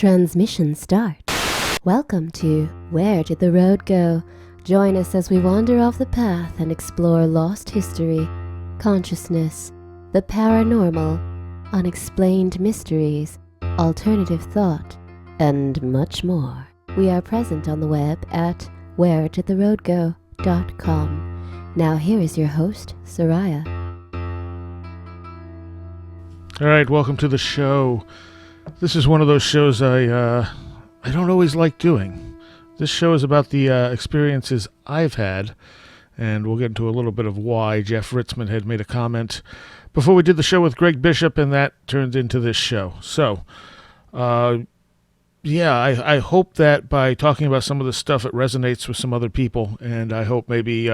Transmission start. Welcome to Where Did the Road Go? Join us as we wander off the path and explore lost history, consciousness, the paranormal, unexplained mysteries, alternative thought, and much more. We are present on the web at wheredidtheroadgo.com. Now here is your host, Seriah. All right, welcome to the show. This is one of those shows I don't always like doing. This show is about the experiences I've had, and we'll get into a little bit of why. Jeff Ritzmann had made a comment before we did the show with Greg Bishop, and that turned into this show. So, I hope that by talking about some of this stuff, it resonates with some other people, and I hope maybe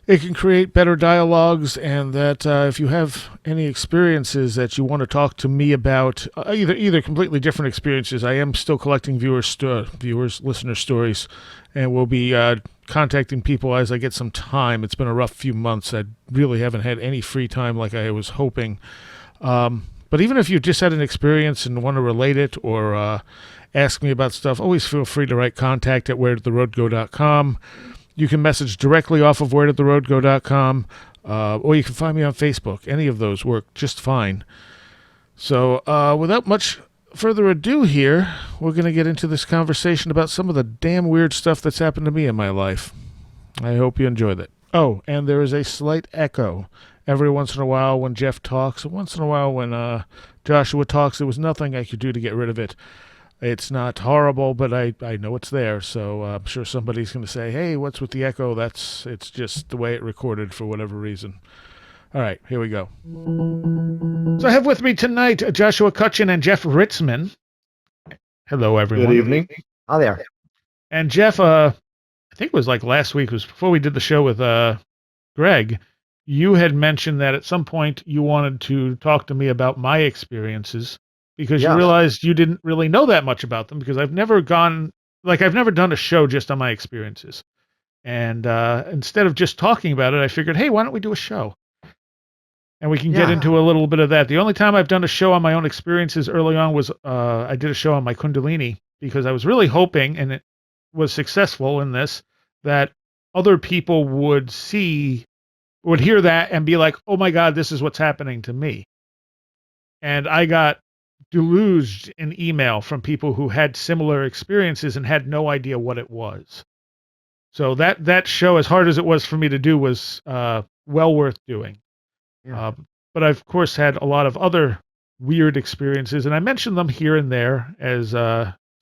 it can create better dialogues, and that if you have any experiences that you want to talk to me about, either completely different experiences. I am still collecting listener stories, and we'll be contacting people as I get some time. It's been a rough few months. I really haven't had any free time like I was hoping. But even if you just had an experience and want to relate it or ask me about stuff, always feel free to write contact at wheredidtheroadgo.com. You can message directly off of wheredidtheroadgo.com, or you can find me on Facebook. Any of those work just fine. So without much further ado here, we're going to get into this conversation about some of the damn weird stuff that's happened to me in my life. I hope you enjoyed it. Oh, and there is a slight echo every once in a while when Jeff talks, and once in a while when Joshua talks. There was nothing I could do to get rid of it. It's not horrible, but I know it's there, so I'm sure somebody's going to say, hey, what's with the echo? It's just the way it recorded for whatever reason. All right, here we go. So I have with me tonight Joshua Cutchin and Jeff Ritzmann. Hello, everyone. Good evening. Hi there. And Jeff, I think it was like last week, it was before we did the show with Greg, you had mentioned that at some point you wanted to talk to me about my experiences, because you realized you didn't really know that much about them, because I've never done a show just on my experiences. And instead of just talking about it, I figured, hey, why don't we do a show? And we can get into a little bit of that. The only time I've done a show on my own experiences early on was I did a show on my Kundalini, because I was really hoping, and it was successful in this, that other people would hear that and be like, oh my God, this is what's happening to me. And I got deluged in email from people who had similar experiences and had no idea what it was. So that show, as hard as it was for me to do, was well worth doing. But I've, of course, had a lot of other weird experiences, and I mention them here and there as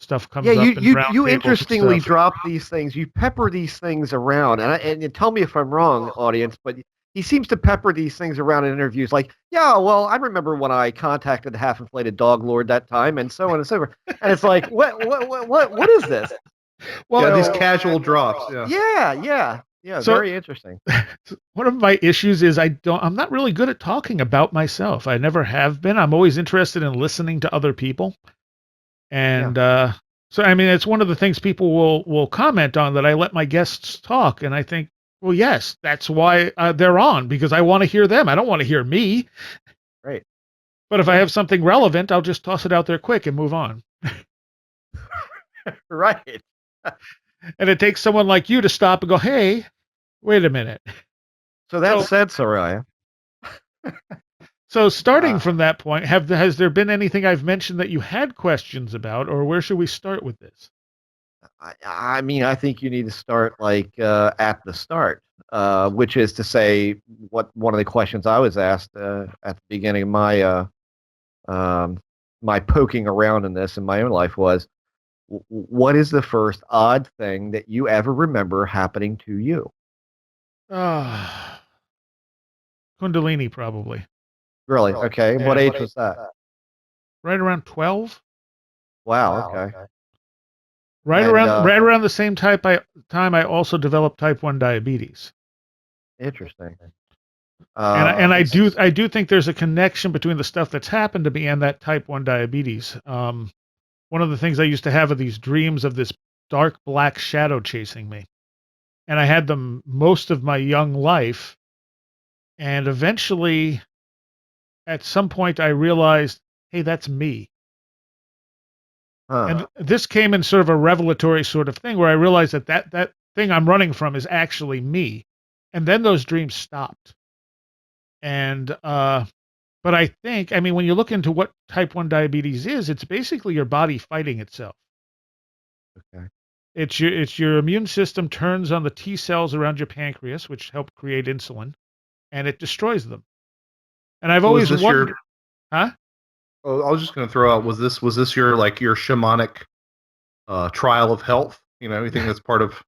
stuff comes up. You interestingly drop these things. You pepper these things around, and tell me if I'm wrong, audience, but he seems to pepper these things around in interviews, like, yeah, well, I remember when I contacted the half-inflated dog lord that time, and so on and so forth. And it's like, what is this? Well, these casual drops. Yeah. So, very interesting. One of my issues is I'm not really good at talking about myself. I never have been. I'm always interested in listening to other people. And so, I mean, it's one of the things people will comment on, that I let my guests talk. And I think, well, yes, that's why they're on, because I want to hear them. I don't want to hear me. Right. But if I have something relevant, I'll just toss it out there quick and move on. Right. And it takes someone like you to stop and go, hey, wait a minute. So that said, Seriah. So starting from that point, has there been anything I've mentioned that you had questions about, or where should we start with this? I mean, I think you need to start at the start, which is to say, one of the questions I was asked at the beginning of my my poking around in this in my own life was, what is the first odd thing that you ever remember happening to you? Kundalini, probably. Really? Okay. What age was that? Right around 12. Wow. Okay. Right around the same time I also developed type 1 diabetes. Interesting. And I do think there's a connection between the stuff that's happened to me and that type 1 diabetes. One of the things I used to have are these dreams of this dark black shadow chasing me. And I had them most of my young life. And eventually, at some point, I realized, hey, that's me. And this came in sort of a revelatory sort of thing where I realized that thing I'm running from is actually me. And then those dreams stopped. And, but I think, I mean, when you look into what type 1 diabetes is, it's basically your body fighting itself. Okay. It's your immune system turns on the T cells around your pancreas, which help create insulin, and it destroys them. And I've always wondered, huh? Oh, I was just going to throw out, was this your shamanic trial of health? You think that's part of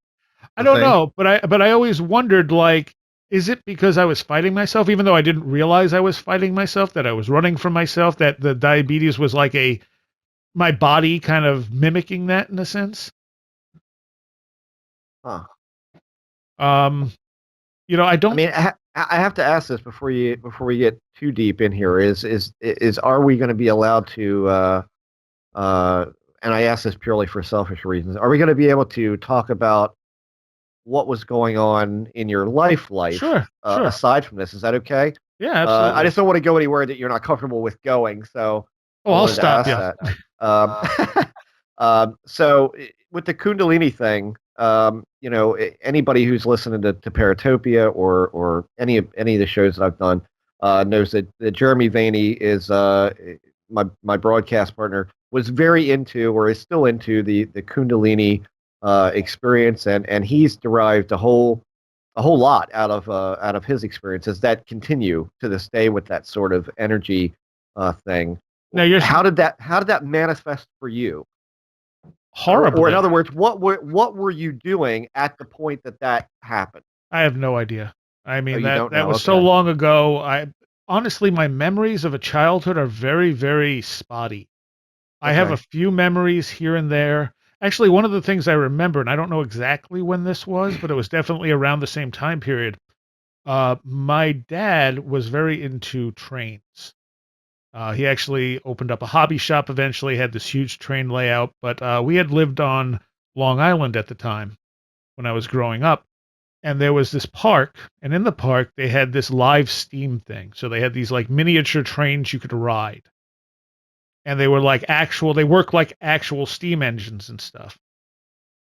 I don't know, but I always wondered, like, is it because I was fighting myself, even though I didn't realize I was fighting myself, that I was running from myself, that the diabetes was like my body kind of mimicking that in a sense? Huh. I don't. I mean, I have to ask this before we get too deep in here. Is are we going to be allowed to? And I ask this purely for selfish reasons. Are we going to be able to talk about what was going on in your life, Sure. aside from this? Is that okay? Yeah, absolutely. I just don't want to go anywhere that you're not comfortable with going. So, I'll stop you. So with the Kundalini thing, anybody who's listening to Paratopia or any of the shows that I've done knows that Jeremy Vaeni is my broadcast partner, was very into, or is still into, the Kundalini experience, and he's derived a whole lot out of his experiences that continue to this day with that sort of energy thing. Now, how did that manifest for you? Horribly. Or in other words, what were you doing at the point that happened? I have no idea. I mean, that was okay. so long ago. Honestly, my memories of a childhood are very, very spotty. I have a few memories here and there. Actually, one of the things I remember, and I don't know exactly when this was, but it was definitely around the same time period. My dad was very into trains. He actually opened up a hobby shop eventually, had this huge train layout, but we had lived on Long Island at the time when I was growing up. And there was this park, and in the park, they had this live steam thing. So they had these like miniature trains you could ride. And they were they work like actual steam engines and stuff.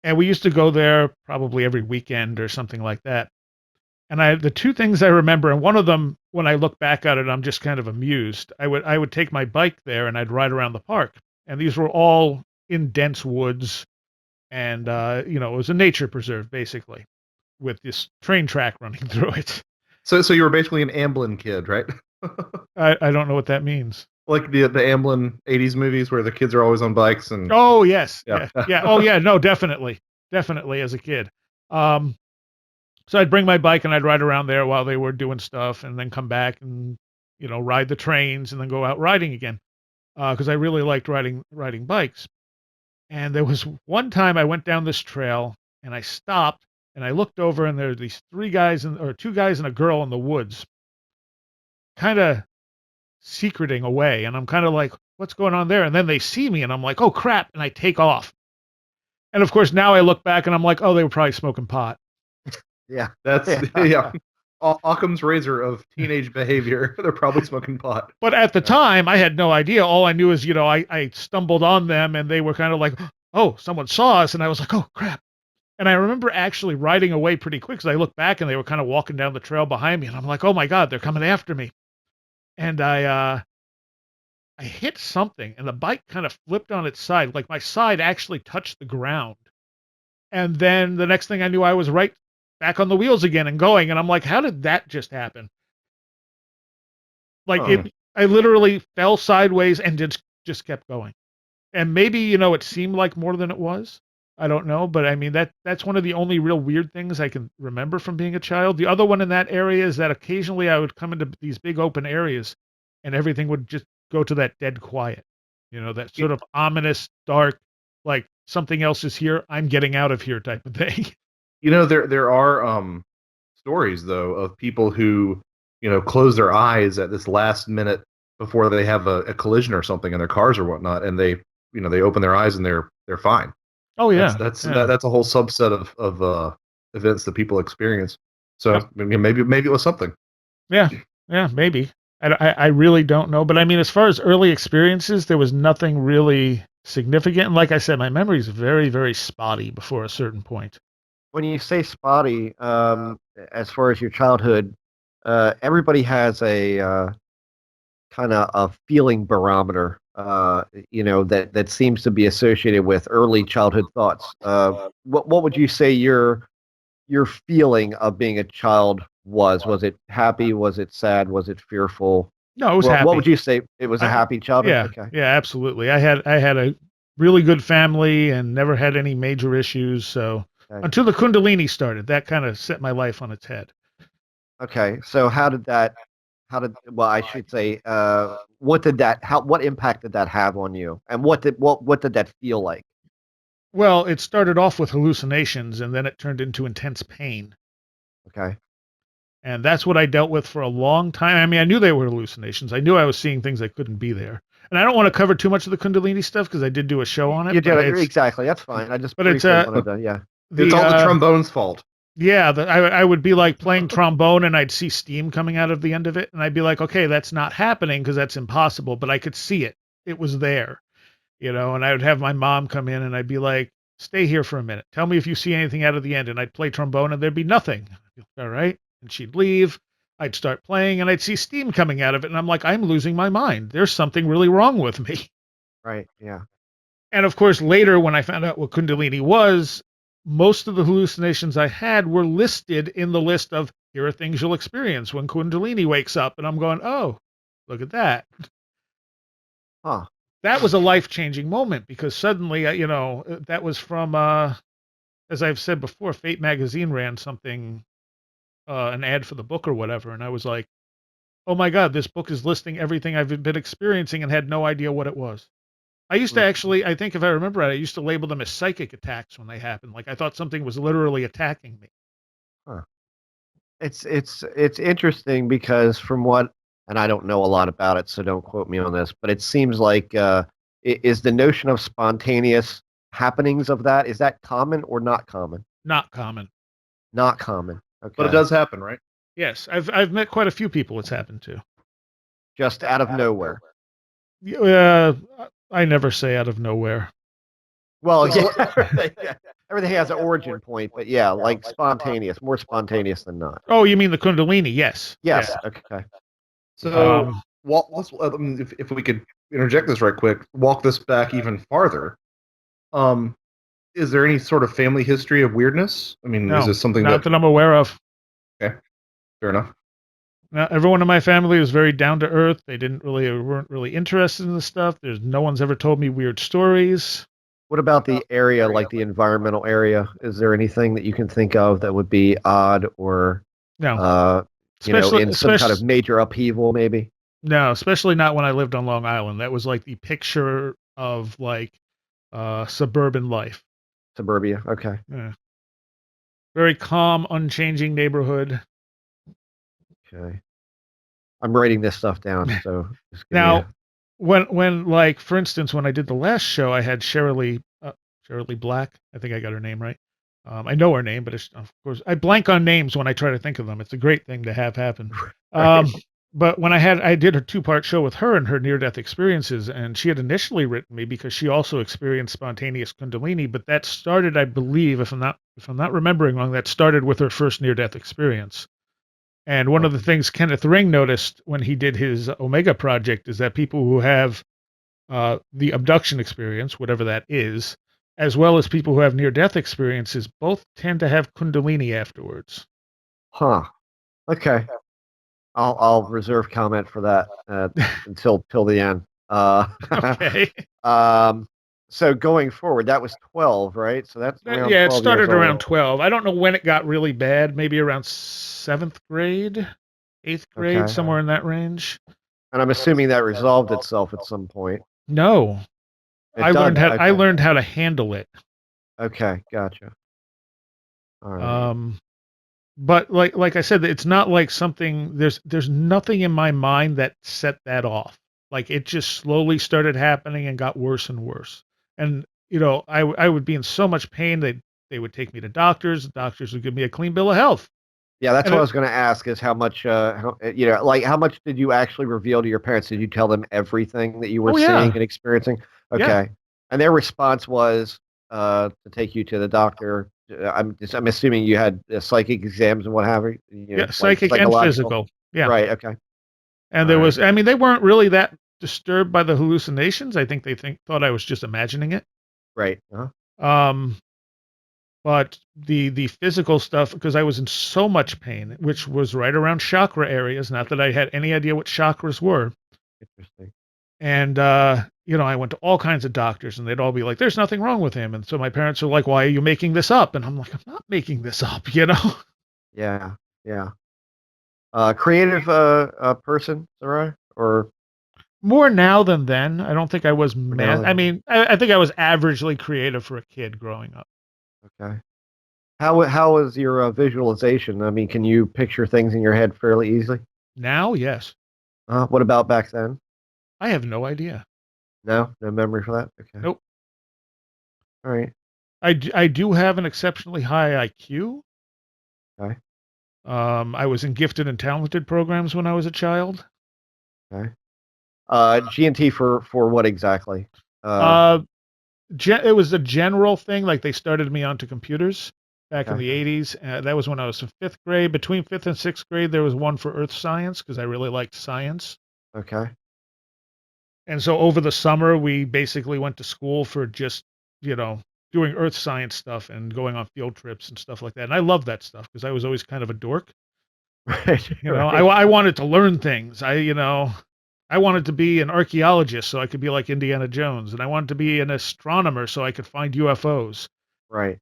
And we used to go there probably every weekend or something like that. And the two things I remember, and one of them, when I look back at it, I'm just kind of amused. I would take my bike there and I'd ride around the park. And these were all in dense woods. And, it was a nature preserve, basically, with this train track running through it. So you were basically an Amblin kid, right? I don't know what that means. Like the Amblin 80s movies where the kids are always on bikes and... Oh, yes. Yeah. Oh, yeah. No, definitely. Definitely as a kid. So I'd bring my bike and I'd ride around there while they were doing stuff, and then come back and, ride the trains and then go out riding again. Because I really liked riding bikes. And there was one time I went down this trail and I stopped and I looked over, and there were these two guys and a girl in the woods, kind of secreting away. And I'm kind of like, what's going on there? And then they see me and I'm like, oh crap. And I take off. And of course, now I look back and I'm like, oh, they were probably smoking pot. Yeah. That's Occam's razor of teenage behavior. They're probably smoking pot. But at the time, I had no idea. All I knew is, I stumbled on them and they were kind of like, oh, someone saw us. And I was like, oh, crap. And I remember actually riding away pretty quick, because I looked back and they were kind of walking down the trail behind me. And I'm like, oh, my God, they're coming after me. And I hit something and the bike kind of flipped on its side. Like my side actually touched the ground. And then the next thing I knew, I was right back on the wheels again and going. And I'm like, how did that just happen? I literally fell sideways and just kept going. And maybe, it seemed like more than it was. I don't know. But I mean, that's one of the only real weird things I can remember from being a child. The other one in that area is that occasionally I would come into these big open areas and everything would just go to that dead quiet. That sort of ominous, dark, like something else is here, I'm getting out of here type of thing. There are stories, though, of people who, close their eyes at this last minute before they have a collision or something in their cars or whatnot, and they open their eyes and they're fine. Oh yeah, that's a whole subset of events that people experience. So maybe it was something. Yeah, maybe. I really don't know, but I mean, as far as early experiences, there was nothing really significant. And like I said, my memory is very, very spotty before a certain point. When you say spotty, as far as your childhood, everybody has a kind of a feeling barometer, that seems to be associated with early childhood thoughts. What would you say your feeling of being a child was? Was it happy? Was it sad? Was it fearful? No, it was What would happy. you say? It was a happy childhood? Yeah, Okay. yeah, absolutely. I had a really good family and never had any major issues. So Okay. until the Kundalini started, that kind of set my life on its head. Okay. So well, I should say, what impact did that have on you? And what did that feel like? Well, it started off with hallucinations and then it turned into intense pain. Okay. And that's what I dealt with for a long time. I mean, I knew they were hallucinations. I knew I was seeing things that couldn't be there. And I don't want to cover too much of the Kundalini stuff because I did do a show on it. You did it exactly. That's fine. I just but it's briefly wanted to, yeah. It's all the trombone's fault. Yeah, I would be like playing trombone and I'd see steam coming out of the end of it. And I'd be like, okay, that's not happening because that's impossible. But I could see it. It was there, and I would have my mom come in and I'd be like, stay here for a minute. Tell me if you see anything out of the end. And I'd play trombone and there'd be nothing. All right. And she'd leave. I'd start playing and I'd see steam coming out of it. And I'm like, I'm losing my mind. There's something really wrong with me. Right. Yeah. And of course, later when I found out what Kundalini was, most of the hallucinations I had were listed in the list of here are things you'll experience when Kundalini wakes up. And I'm going, oh, look at that. Huh. That was a life-changing moment because suddenly, that was from, as I've said before, Fate magazine ran something, an ad for the book or whatever. And I was like, oh my God, this book is listing everything I've been experiencing and had no idea what it was. I used to actually, I think if I remember right, I used to label them as psychic attacks when they happened. Like I thought something was literally attacking me. Huh. It's interesting because and I don't know a lot about it, so don't quote me on this, but it seems like is the notion of spontaneous happenings of that, is that common or not common? Not common. Not common. Okay. But it does happen, right? Yes, I've met quite a few people it's happened to. Just out of nowhere. I never say out of nowhere. Well, yeah, everything has an origin point, but yeah, like spontaneous, more spontaneous than not. Oh, you mean the Kundalini? Yes. Yes. Yeah. Okay. So, if we could interject this right quick, walk this back even farther. Is there any sort of family history of weirdness? I mean, No, is this something not that I'm aware of? Okay, fair enough. Now, everyone in my family was very down to earth. They weren't really interested in the stuff. No one's ever told me weird stories. What about the area, like the environmental area? Is there anything that you can think of that would be odd or, no, in some kind of major upheaval, maybe? No, especially not when I lived on Long Island. That was like the picture of like suburban life. Suburbia, okay. Yeah. Very calm, unchanging neighborhood. Okay. I'm writing this stuff down, so now, when like for instance, when I did the last show, I had Shirley Black. I think I got her name right. I know her name, but of course I blank on names when I try to think of them. It's a great thing to have happen. But when I did a 2-part show with her and her near-death experiences, and she had initially written me because she also experienced spontaneous Kundalini, but that started, I believe, if I'm not remembering wrong, that started with her first near-death experience. And one of the things Kenneth Ring noticed when he did his Omega project is that people who have the abduction experience, whatever that is, as well as people who have near-death experiences, both tend to have Kundalini afterwards. Huh. Okay. I'll reserve comment for that until the end. Okay. So going forward, that was 12, right? So that's around it 12 started years old. around 12. I don't know when it got really bad. Maybe around 7th grade, 8th grade, Okay. somewhere in that range. And I'm assuming that resolved itself at some point. No, I learned how to handle it. Okay, gotcha. All right. But like I said, it's not like something. There's nothing in my mind that set that off. Like it just slowly started happening and got worse and worse. And I would be in so much pain that they would take me to doctors. The doctors would give me a clean bill of health. Yeah, that's what I was going to ask: is how much, how much did you actually reveal to your parents? Did you tell them everything that you were seeing and experiencing? Okay. Yeah. And their response was to take you to the doctor. I'm assuming you had psychic exams and what have you. Yeah, Like psychic and psychological. physical. Yeah. Right. Okay. And All there right. was, I mean, they weren't really that disturbed by the hallucinations. I think they thought I was just imagining it. Right. Uh-huh. Um, but the physical stuff, because I was in so much pain, which was right around chakra areas. Not that I had any idea what chakras were. Interesting. And I went to all kinds of doctors, and they'd all be like, "There's nothing wrong with him." And so my parents are like, "Why are you making this up?" And I'm like, "I'm not making this up, you know." Yeah. Yeah. Creative person, Sarah, or More now than then. I don't think I was now? I mean, I think I was averagely creative for a kid growing up. Okay. How is your visualization? I mean, can you picture things in your head fairly easily? Now, yes. What about back then? I have no idea. No, no memory for that. Okay. Nope. All right. I do have an exceptionally high IQ. Okay. I was in gifted and talented programs when I was a child. Okay. G&T for what exactly? Uh, it was a general thing. Like they started me onto computers back in Okay. the 80s. That was when I was in fifth grade. Between fifth and sixth grade, there was one for earth science because I really liked science. Okay. And so over the summer, we basically went to school for just, doing earth science stuff and going on field trips and stuff like that. And I loved that stuff because I was always kind of a dork. Right. I wanted to learn things. I wanted to be an archaeologist so I could be like Indiana Jones, and I wanted to be an astronomer so I could find UFOs. Right.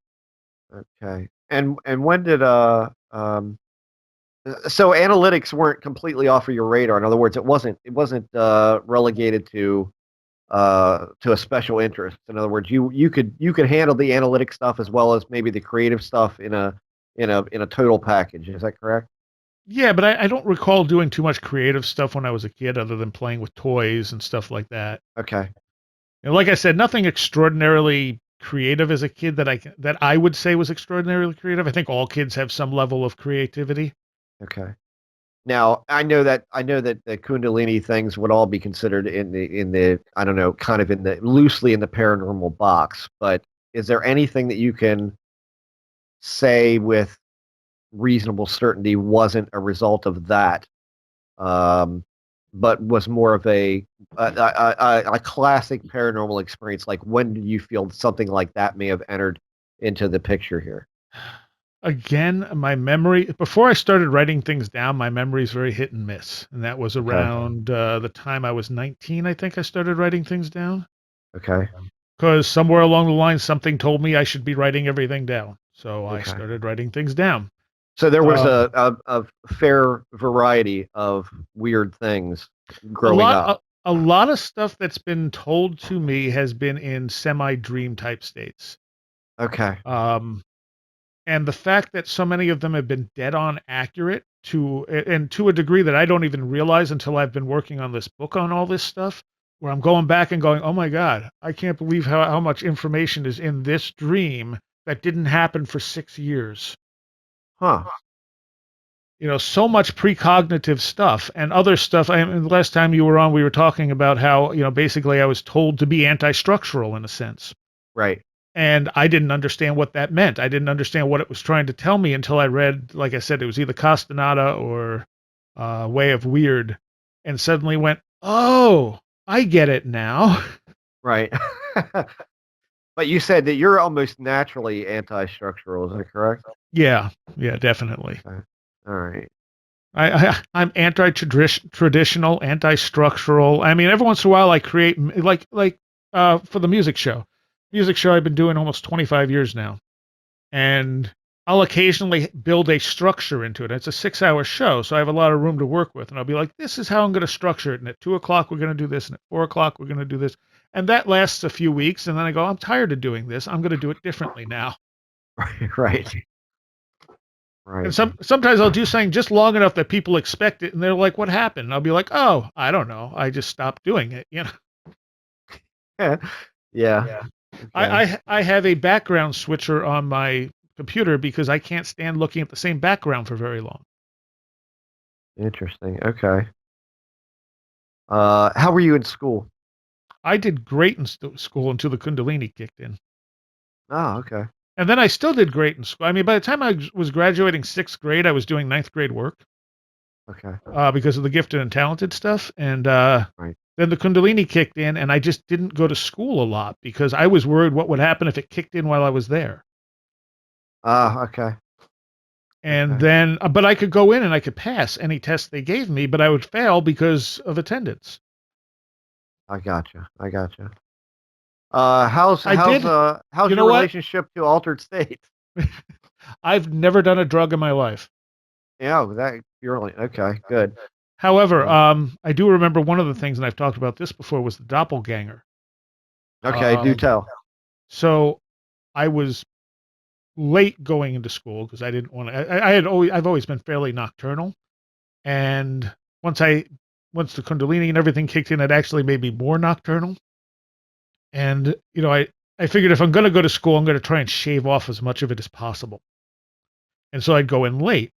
Okay. And when did so analytics weren't completely off of your radar. In other words, it wasn't relegated to a special interest. In other words, you could handle the analytic stuff as well as maybe the creative stuff in a total package. Is that correct? Yeah, but I don't recall doing too much creative stuff when I was a kid other than playing with toys and stuff like that. Okay. And like I said, nothing extraordinarily creative as a kid that I would say was extraordinarily creative. I think all kids have some level of creativity. Okay. Now, I know that the Kundalini things would all be considered in the I don't know, kind of in the loosely in the paranormal box, but is there anything that you can say with reasonable certainty wasn't a result of that, um, but was more of a classic paranormal experience? Like, when do you feel something like that may have entered into the picture here? Again, my memory before I started writing things down, my memory is very hit and miss, and that was Okay. around the time I was 19. I think I started writing things down Okay. because somewhere along the line, something told me I should be writing everything down. So I Okay. started writing things down. So there was Um, a fair variety of weird things a growing lot, up. a lot of stuff that's been told to me has been in semi dream type states. Okay. Um, and the fact that so many of them have been dead on accurate and to a degree that I don't even realize until I've been working on this book on all this stuff, where I'm going back and going, oh my God, I can't believe how much information is in this dream that didn't happen for 6 years. Huh. So much precognitive stuff and other stuff. The last time you were on, we were talking about how, basically I was told to be anti-structural in a sense. Right. And I didn't understand what that meant. I didn't understand what it was trying to tell me until I read, like I said, it was either Castaneda or Way of Weird, and suddenly went, oh, I get it now. Right. But you said that you're almost naturally anti-structural. Is that correct? Yeah, definitely. Okay. All right. I'm anti-traditional, anti-structural. I mean, every once in a while I create for the music show. Music show I've been doing almost 25 years now. And I'll occasionally build a structure into it. It's a 6-hour show, so I have a lot of room to work with. And I'll be like, this is how I'm going to structure it. And at 2:00, we're going to do this. And at 4:00, we're going to do this. And that lasts a few weeks. And then I go, I'm tired of doing this. I'm going to do it differently now. Right. Right. Right. And sometimes I'll do something just long enough that people expect it. And they're like, what happened? And I'll be like, oh, I don't know. I just stopped doing it. Yeah. Yeah. Okay. I have a background switcher on my computer because I can't stand looking at the same background for very long. Interesting. Okay. How were you in school? I did great in school until the Kundalini kicked in. Oh, okay. And then I still did great in school. I mean, by the time I was graduating 6th grade, I was doing 9th grade work Okay. because of the gifted and talented stuff. And Right. then the Kundalini kicked in, and I just didn't go to school a lot because I was worried what would happen if it kicked in while I was there. Ah, okay. And Okay. then, but I could go in and I could pass any test they gave me, but I would fail because of attendance. I gotcha. I gotcha. How's I how's did. uh how's You know your what? relationship to altered states? I've never done a drug in my life. Yeah, that purely okay. Good. However, Yeah. I do remember one of the things, and I've talked about this before, was the doppelganger. Okay, do Um, tell. so I was late going into school because I didn't want to. I've always been fairly nocturnal, and once I once the Kundalini and everything kicked in, it actually made me more nocturnal. And I figured if I'm going to go to school, I'm going to try and shave off as much of it as possible. And so I'd go in late.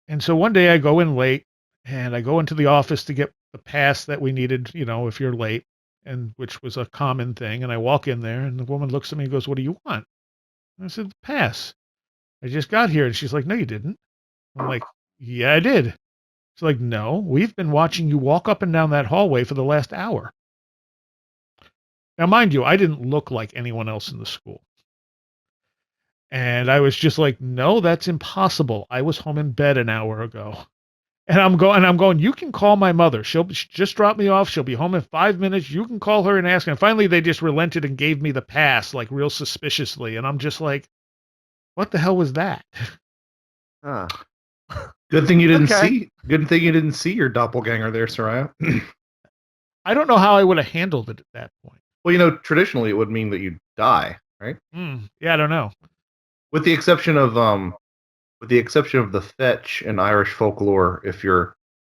And so one day I go in late, and I go into the office to get the pass that we needed, if you're late, and which was a common thing. And I walk in there, and the woman looks at me and goes, "What do you want?" And I said, "The pass. I just got here." And she's like, "No, you didn't." I'm like, "Yeah, I did." She's like, "No, we've been watching you walk up and down that hallway for the last hour." Now, mind you, I didn't look like anyone else in the school. And I was just like, "No, that's impossible. I was home in bed an hour ago." And I'm going, "You can call my mother. She just dropped me off. She'll be home in 5 minutes. You can call her and ask." And finally, they just relented and gave me the pass, like real suspiciously. And I'm just like, "What the hell was that?" Huh. Good thing you didn't Okay. see. Good thing you didn't see your doppelganger there, Seriah. I don't know how I would have handled it at that point. Well, traditionally it would mean that you'd die, right? Yeah, I don't know. With the exception of the fetch in Irish folklore, if you're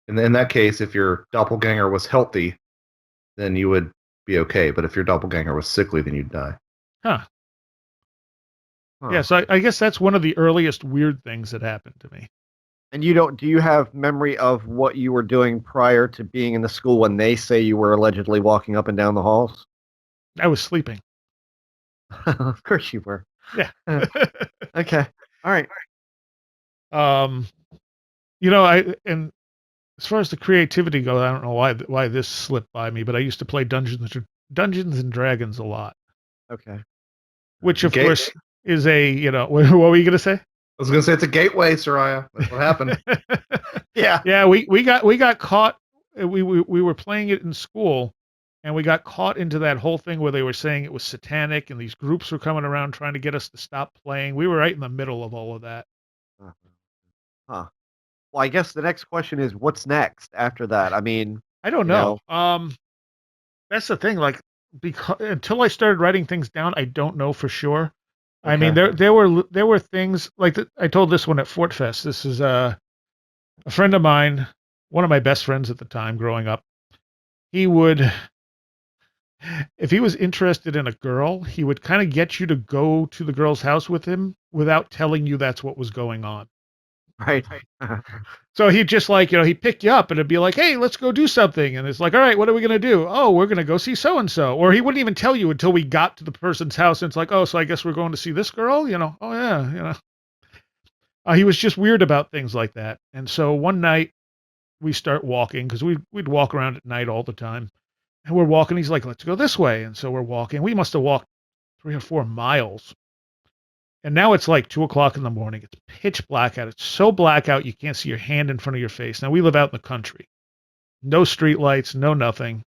in that case, if your doppelganger was healthy, then you would be okay. But if your doppelganger was sickly, then you'd die. Huh. Huh. Yeah, so I guess that's one of the earliest weird things that happened to me. And do you have memory of what you were doing prior to being in the school when they say you were allegedly walking up and down the halls? I was sleeping. Of course you were. Yeah. Okay. All right. And as far as the creativity goes, I don't know why this slipped by me, but I used to play Dungeons and Dragons a lot, Okay. which of Okay. course is what were you going to say? I was going to say it's a gateway, Seriah. That's what happened. Yeah. Yeah, we got caught. We were playing it in school, and we got caught into that whole thing where they were saying it was satanic, and these groups were coming around trying to get us to stop playing. We were right in the middle of all of that. Huh. Well, I guess the next question is what's next after that? I mean, I don't know. That's the thing. Like, because until I started writing things down, I don't know for sure. I mean, okay. there were things like I told this one at Fort Fest. This is a friend of mine, one of my best friends at the time growing up. He would, if he was interested in a girl, he would kind of get you to go to the girl's house with him without telling you that's what was going on. Right. So he'd just he'd pick you up and it'd be like, "Hey, let's go do something." And it's like, "All right, what are we going to do?" "Oh, we're going to go see so-and-so." Or he wouldn't even tell you until we got to the person's house. And it's like, "Oh, so I guess we're going to see this girl, "Oh yeah, he was just weird about things like that. And so one night we start walking because we'd walk around at night all the time. And we're walking. He's like, "Let's go this way." And so we're walking. We must have walked 3 or 4 miles. And now it's like 2 o'clock in the morning. It's pitch black out. It's so black out you can't see your hand in front of your face. Now we live out in the country. No street lights, no nothing.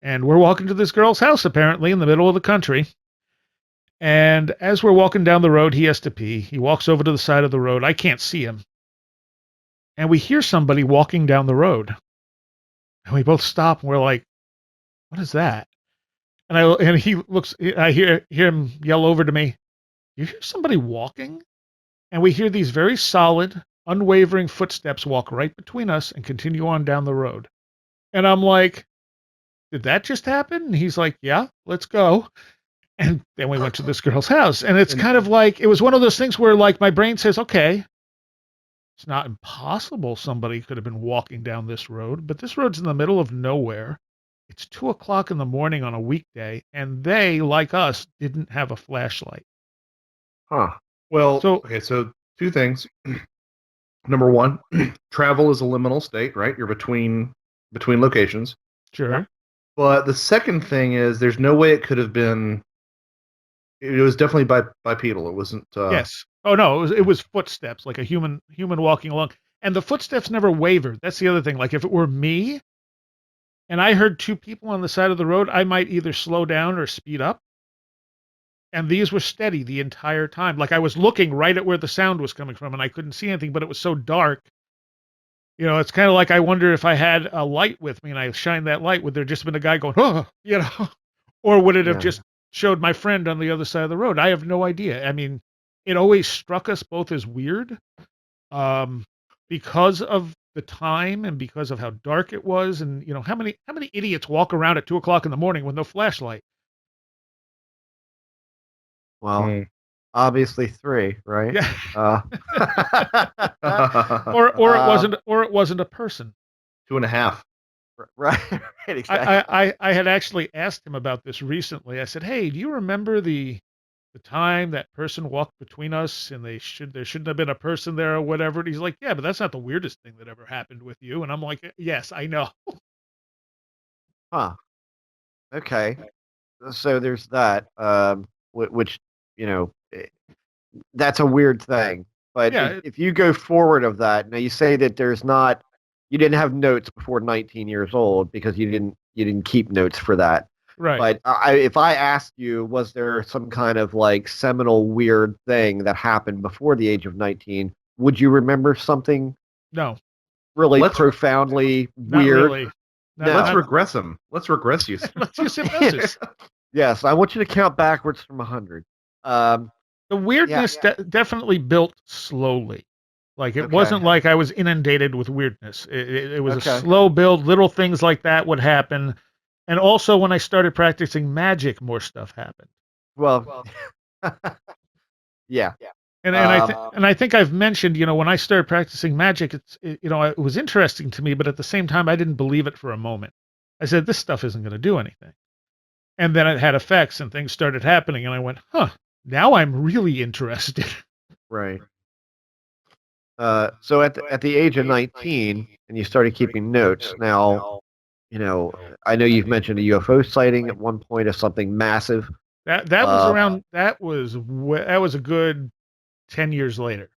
And we're walking to this girl's house, apparently, in the middle of the country. And as we're walking down the road, he has to pee. He walks over to the side of the road. I can't see him. And we hear somebody walking down the road. And we both stop and we're like, "What is that?" And he looks, I hear him yell over to me, "You hear somebody walking?" And we hear these very solid, unwavering footsteps walk right between us and continue on down the road. And I'm like, "Did that just happen?" And he's like, "Yeah, let's go." And then we went to this girl's house. And it's kind of like, it was one of those things where like my brain says, okay, it's not impossible somebody could have been walking down this road, but this road's in the middle of nowhere. It's 2 o'clock in the morning on a weekday, and they, like us, didn't have a flashlight. Huh. Well, So okay, so two things. Number one, travel is a liminal state, right? You're between locations. sure. But the second thing is there's no way it could have been. It was definitely bipedal. It wasn't. Yes. Oh no, it was footsteps, like a human walking along. And the footsteps never wavered. That's the other thing. Like if it were me and I heard two people on the side of the road, I might either slow down or speed up. And these were steady the entire time. Like I was looking right at where the sound was coming from and I couldn't see anything, but it was so dark. It's kind of like I wonder if I had a light with me and I shined that light, would there just been a guy going, oh, or would it have Yeah. just showed my friend on the other side of the road? I have no idea. I mean, it always struck us both as weird, um, because of the time and because of how dark it was, and how many idiots walk around at 2 o'clock in the morning with no flashlight? Well, Hmm. obviously 3, right? Yeah, Uh, or it wasn't a person. 2.5. right, right, exactly. I had actually asked him about this recently. I said, "Hey, do you remember the time that person walked between us and there shouldn't have been a person there or whatever?" And he's like, "Yeah, but that's not the weirdest thing that ever happened with you." And I'm like, "Yes, I know." Huh. Okay. So there's that, which, you know, that's a weird thing. But Yeah, if you go forward of that, now you say that you didn't have notes before 19 years old because you didn't keep notes for that. right. But if I asked you, was there some kind of like seminal weird thing that happened before the age of 19? Would you remember something No, really Let's profoundly not weird? really. let's No. regress him. Let's regress you. Let's use hypnosis. Yes, I want you to count backwards from 100. Um, The yeah. weirdness definitely built slowly. Like it Okay. wasn't like I was inundated with weirdness. It was a Okay. slow build. Little things like that would happen, and also when I started practicing magic, more stuff happened. Well, yeah. And I think I've mentioned, when I started practicing magic, it was interesting to me, but at the same time, I didn't believe it for a moment. I said, this stuff isn't going to do anything. And then it had effects and things started happening, and I went, huh, now I'm really interested. Right. So at the age of 19, and you started keeping notes. Now, I know you've mentioned a UFO sighting at one point of something massive. That was around, that was a good 10 years later.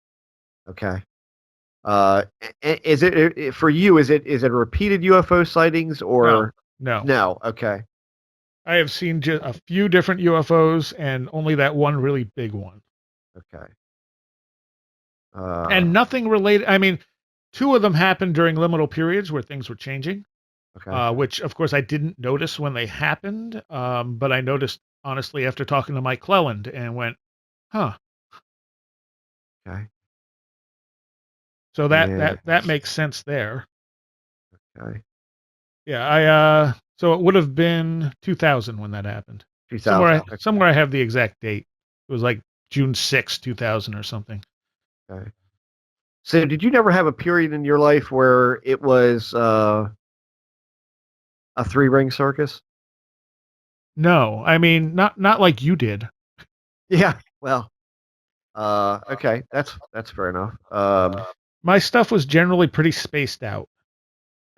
Okay. Is it for you? Is it repeated UFO sightings or No. no? Okay. I have seen just a few different UFOs and only that one really big one. Okay. And nothing related. I mean, two of them happened during liminal periods where things were changing, Okay. which of course I didn't notice when they happened. But I noticed honestly after talking to Mike Cleland and went, huh. Okay. So Yeah. that makes sense there. Okay. Yeah, so it would have been 2000 when that happened. 2000. Somewhere I have the exact date. It was like June 6th, 2000 or something. Okay. So did you never have a period in your life where it was a 3-ring circus? No, I mean not like you did. Yeah. Well, okay. That's fair enough. My stuff was generally pretty spaced out.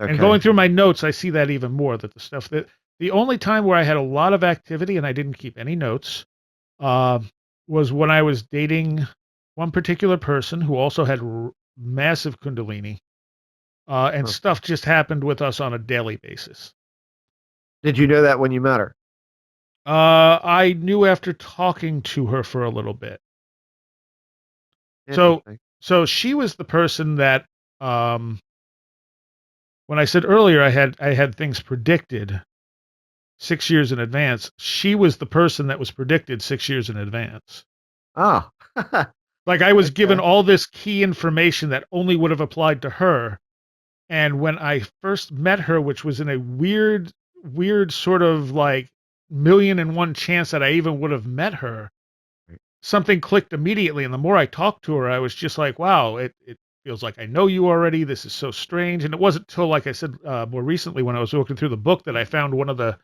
Okay. And going through my notes, I see that even more, that the only time where I had a lot of activity and I didn't keep any notes, uh, was when I was dating one particular person who also had massive Kundalini, and Huh. stuff just happened with us on a daily basis. Did you know that when you met her? I knew after talking to her for a little bit. So, Interesting. so she was the person that, when I said earlier I had things predicted 6 years in advance, she was the person that was predicted 6 years in advance. Ah. Like I was given Okay. all this key information that only would have applied to her. And when I first met her, which was in a weird sort of like 1,000,001 chance that I even would have met her, Right. something clicked immediately. And the more I talked to her, I was just like, wow, feels like I know you already. This is so strange. And it wasn't until, like I said, more recently when I was looking through the book that I found one of the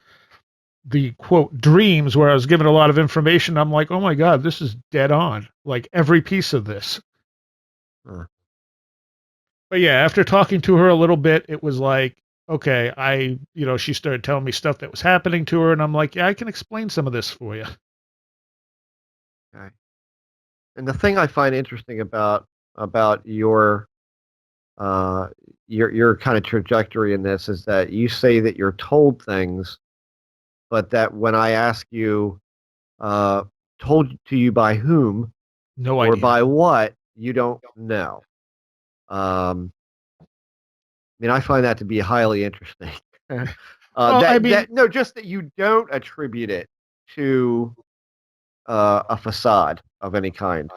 quote dreams where I was given a lot of information. I'm like, oh my God, this is dead on. Like every piece of this. Huh. But yeah, after talking to her a little bit, it was like, okay, she started telling me stuff that was happening to her, and I'm like, yeah, I can explain some of this for you. Okay. And the thing I find interesting about your kind of trajectory in this is that you say that you're told things, but that when I ask you, uh, told to you by whom No or idea. by what, you don't know. I mean, I find that to be highly interesting. Just that you don't attribute it to a facade of any kind.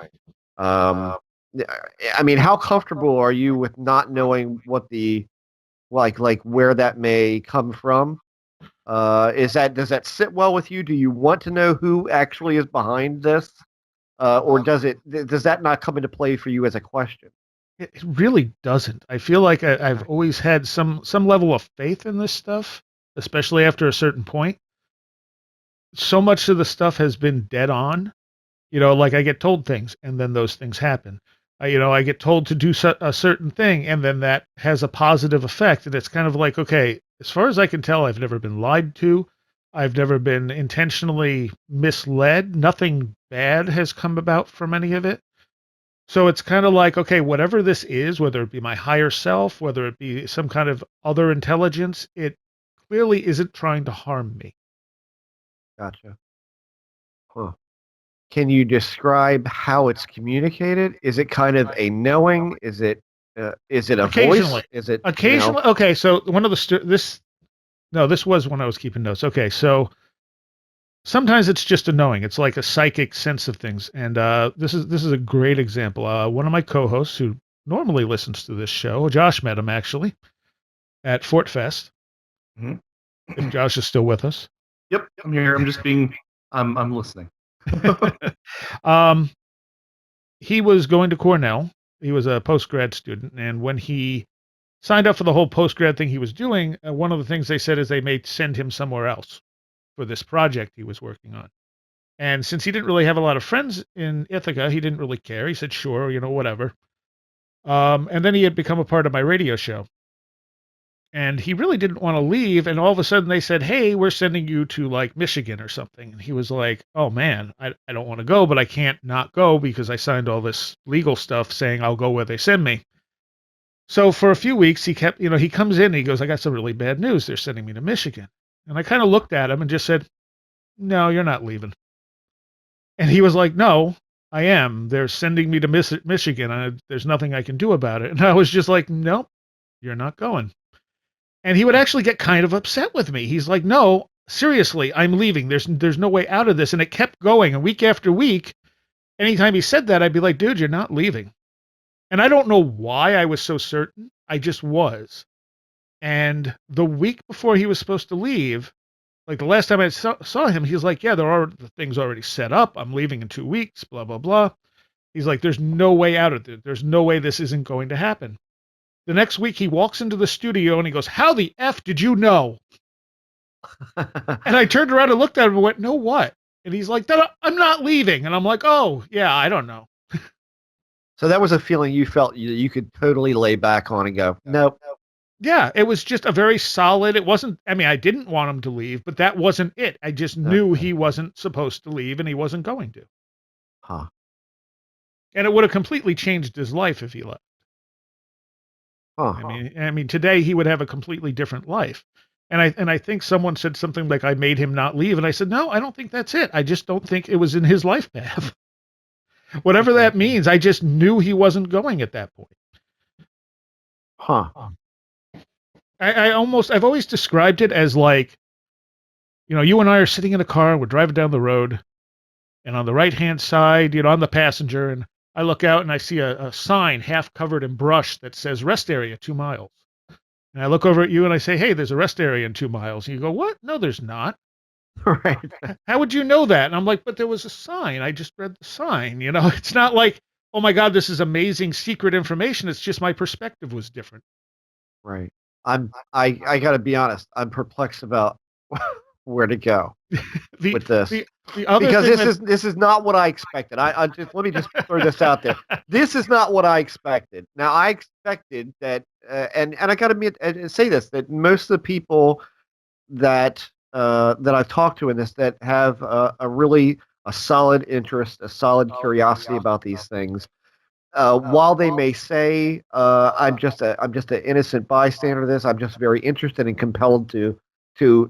I mean, how comfortable are you with not knowing what the like where that may come from? Does that sit well with you? Do you want to know who actually is behind this, or does that not come into play for you as a question? It really doesn't. I feel like I've always had some level of faith in this stuff, especially after a certain point. So much of the stuff has been dead on. Like I get told things, and then those things happen. I get told to do a certain thing, and then that has a positive effect. And it's kind of like, okay, as far as I can tell, I've never been lied to. I've never been intentionally misled. Nothing bad has come about from any of it. So it's kind of like, okay, whatever this is, whether it be my higher self, whether it be some kind of other intelligence, it clearly isn't trying to harm me. Gotcha. Huh. Can you describe how it's communicated? Is it kind of a knowing? Is it a voice? Occasionally. Is it Occasionally. Okay, so one of this was when I was keeping notes. Okay, so sometimes it's just a knowing. It's like a psychic sense of things. And this is a great example. One of my co-hosts who normally listens to this show, Josh met him actually at Fort Fest. Mm-hmm. If Josh is still with us. Yep, I'm here. I'm listening. He was going to Cornell. He was a post-grad student, and when he signed up for the whole post-grad thing he was doing, one of the things they said is they may send him somewhere else for this project he was working on. And since he didn't really have a lot of friends in Ithaca, he didn't really care. He said, sure, whatever. And then he had become a part of my radio show. And he really didn't want to leave. And all of a sudden they said, hey, we're sending you to like Michigan or something. And he was like, oh man, I don't want to go, but I can't not go because I signed all this legal stuff saying I'll go where they send me. So for a few weeks, he kept, he comes in and he goes, I got some really bad news. They're sending me to Michigan. And I kind of looked at him and just said, no, you're not leaving. And he was like, no, I am. They're sending me to Michigan. There's nothing I can do about it. And I was just like, nope, you're not going. And he would actually get kind of upset with me. He's like, no, seriously, I'm leaving. There's no way out of this. And it kept going. And week after week, anytime he said that, I'd be like, dude, you're not leaving. And I don't know why I was so certain. I just was. And the week before he was supposed to leave, like the last time I saw him, he was like, yeah, the things already set up. I'm leaving in 2 weeks, blah, blah, blah. He's like, there's no way out of it. There's no way this isn't going to happen. The next week, he walks into the studio and he goes, how the F did you know? And I turned around and looked at him and went, no, what? And he's like, I'm not leaving. And I'm like, oh, yeah, I don't know. So that was a feeling you felt you could totally lay back on and go, nope. Yeah, it was just a very solid, it wasn't, I mean, I didn't want him to leave, but that wasn't it. I just knew he wasn't supposed to leave and he wasn't going to. Huh. And it would have completely changed his life if he left. Huh. I mean, today he would have a completely different life. And I think someone said something like I made him not leave. And I said, no, I don't think that's it. I just don't think it was in his life path. Whatever that means, I just knew he wasn't going at that point. Huh. I've always described it as like, you and I are sitting in a car, we're driving down the road, and on the right-hand side, I'm the passenger, and I look out and I see a sign half covered in brush that says rest area 2 miles. And I look over at you and I say, hey, there's a rest area in 2 miles. And you go, what? No, there's not. Right. How would you know that? And I'm like, but there was a sign. I just read the sign. It's not like oh my God, this is amazing secret information. It's just my perspective was different. Right. I got to be honest. I'm perplexed about where to go The with this. the other Because thing this is not what I expected. I just let me just throw this out there. This is not what I expected. Now I expected that, and I got to admit and say this, that most of the people that I've talked to in this that have a really a solid interest, a solid curiosity about these things. While they may say I'm just an innocent bystander to this, I'm just very interested and compelled to